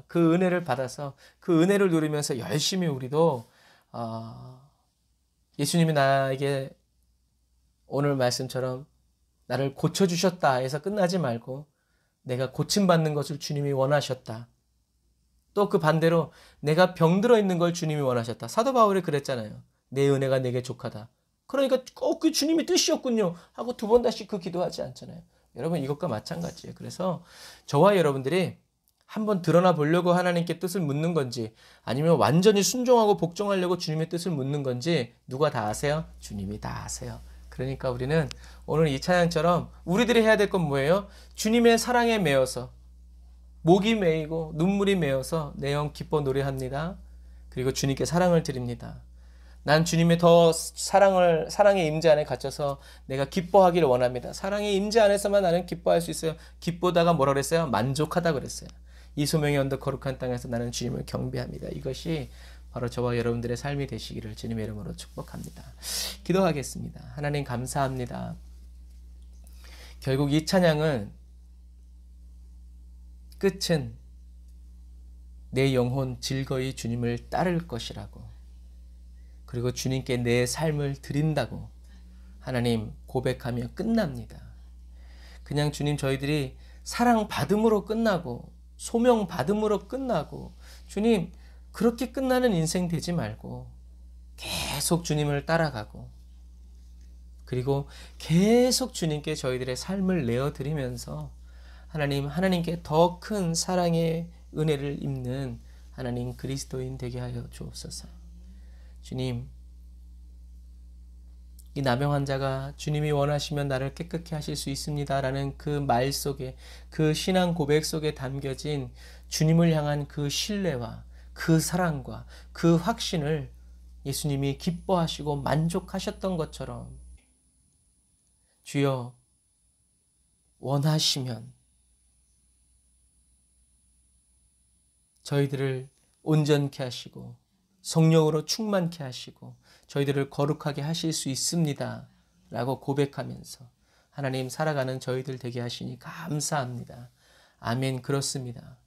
그 은혜를 받아서 그 은혜를 누리면서 열심히 우리도 예수님이 나에게 오늘 말씀처럼 나를 고쳐주셨다 해서 끝나지 말고 내가 고침받는 것을 주님이 원하셨다. 또 그 반대로 내가 병들어 있는 걸 주님이 원하셨다. 사도 바울이 그랬잖아요. 내 은혜가 내게 족하다. 그러니까 꼭 그 주님의 뜻이었군요 하고 두 번 다시 그 기도하지 않잖아요. 여러분 이것과 마찬가지예요. 그래서 저와 여러분들이 한번 드러나 보려고 하나님께 뜻을 묻는 건지 아니면 완전히 순종하고 복종하려고 주님의 뜻을 묻는 건지 누가 다 아세요? 주님이 다 아세요. 그러니까 우리는 오늘 이 찬양처럼 우리들이 해야 될 건 뭐예요? 주님의 사랑에 매여서 목이 메이고 눈물이 메어서 내 영 기뻐 노래합니다. 그리고 주님께 사랑을 드립니다. 난 주님의 더 사랑의 임재 안에 갇혀서 내가 기뻐하기를 원합니다. 사랑의 임재 안에서만 나는 기뻐할 수 있어요. 기쁘다가 뭐라 그랬어요? 만족하다 그랬어요. 이 소명의 언덕 거룩한 땅에서 나는 주님을 경배합니다. 이것이 바로 저와 여러분들의 삶이 되시기를 주님의 이름으로 축복합니다. 기도하겠습니다. 하나님 감사합니다. 결국 이 찬양은 끝은 내 영혼 즐거이 주님을 따를 것이라고 그리고 주님께 내 삶을 드린다고 하나님 고백하며 끝납니다. 그냥 주님 저희들이 사랑받음으로 끝나고 소명받음으로 끝나고 주님 그렇게 끝나는 인생 되지 말고 계속 주님을 따라가고 그리고 계속 주님께 저희들의 삶을 내어드리면서 하나님께 더 큰 사랑의 은혜를 입는 하나님 그리스도인 되게 하여 주옵소서. 주님, 이 나병 환자가 주님이 원하시면 나를 깨끗게 하실 수 있습니다라는 그 말 속에 그 신앙 고백 속에 담겨진 주님을 향한 그 신뢰와 그 사랑과 그 확신을 예수님이 기뻐하시고 만족하셨던 것처럼 주여 원하시면 저희들을 온전케 하시고 성령으로 충만케 하시고 저희들을 거룩하게 하실 수 있습니다 라고 고백하면서 하나님 살아가는 저희들 되게 하시니 감사합니다. 아멘. 그렇습니다.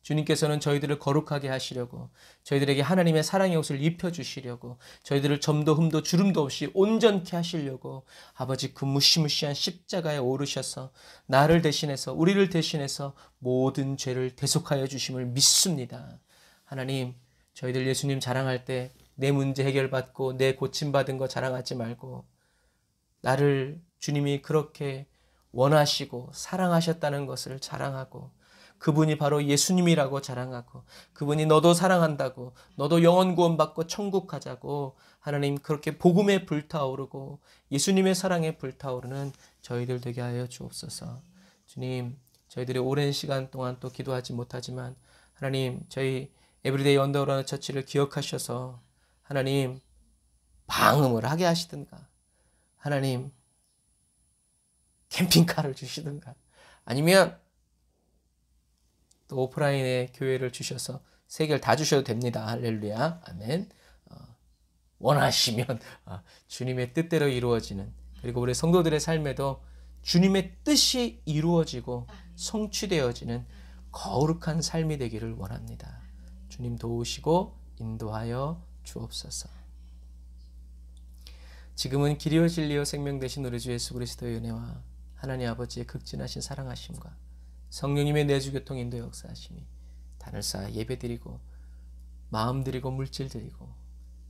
주님께서는 저희들을 거룩하게 하시려고 저희들에게 하나님의 사랑의 옷을 입혀주시려고 저희들을 점도 흠도 주름도 없이 온전케 하시려고 아버지 그 무시무시한 십자가에 오르셔서 나를 대신해서 우리를 대신해서 모든 죄를 대속하여 주심을 믿습니다. 하나님 저희들 예수님 자랑할 때 내 문제 해결받고 내 고침받은 거 자랑하지 말고 나를 주님이 그렇게 원하시고 사랑하셨다는 것을 자랑하고 그분이 바로 예수님이라고 자랑하고 그분이 너도 사랑한다고 너도 영원 구원받고 천국 가자고 하나님 그렇게 복음에 불타오르고 예수님의 사랑에 불타오르는 저희들 되게 하여 주옵소서. 주님 저희들이 오랜 시간 동안 또 기도하지 못하지만 하나님 저희 에브리데이 언더그라운드 처치를 기억하셔서 하나님 방음을 하게 하시든가 하나님 캠핑카를 주시든가 아니면 또 오프라인의 교회를 주셔서 세 개를 다 주셔도 됩니다. 할렐루야. 아멘. 원하시면 주님의 뜻대로 이루어지는 그리고 우리 성도들의 삶에도 주님의 뜻이 이루어지고 성취되어지는 거룩한 삶이 되기를 원합니다. 주님 도우시고 인도하여 주옵소서. 지금은 길이요 진리요 생명 되신 우리 주 예수 그리스도의 은혜와 하나님 아버지의 극진하신 사랑하심과 성령님의 내주교통 인도 역사하심이 단을 쌓아 예배드리고 마음 드리고 물질 드리고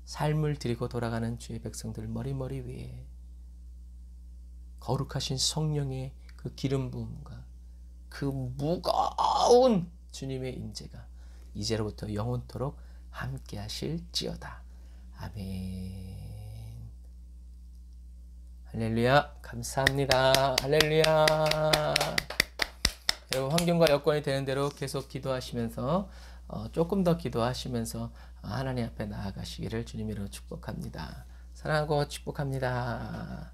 삶을 드리고 돌아가는 주의 백성들 머리 위에 거룩하신 성령의 그 기름 부음과 그 무거운 주님의 임재가 이제로부터 영원토록 함께 하실지어다. 아멘. 할렐루야. 감사합니다. 할렐루야. 여러분 환경과 여건이 되는 대로 계속 기도하시면서 조금 더 기도하시면서 하나님 앞에 나아가시기를 주님으로 축복합니다. 사랑하고 축복합니다.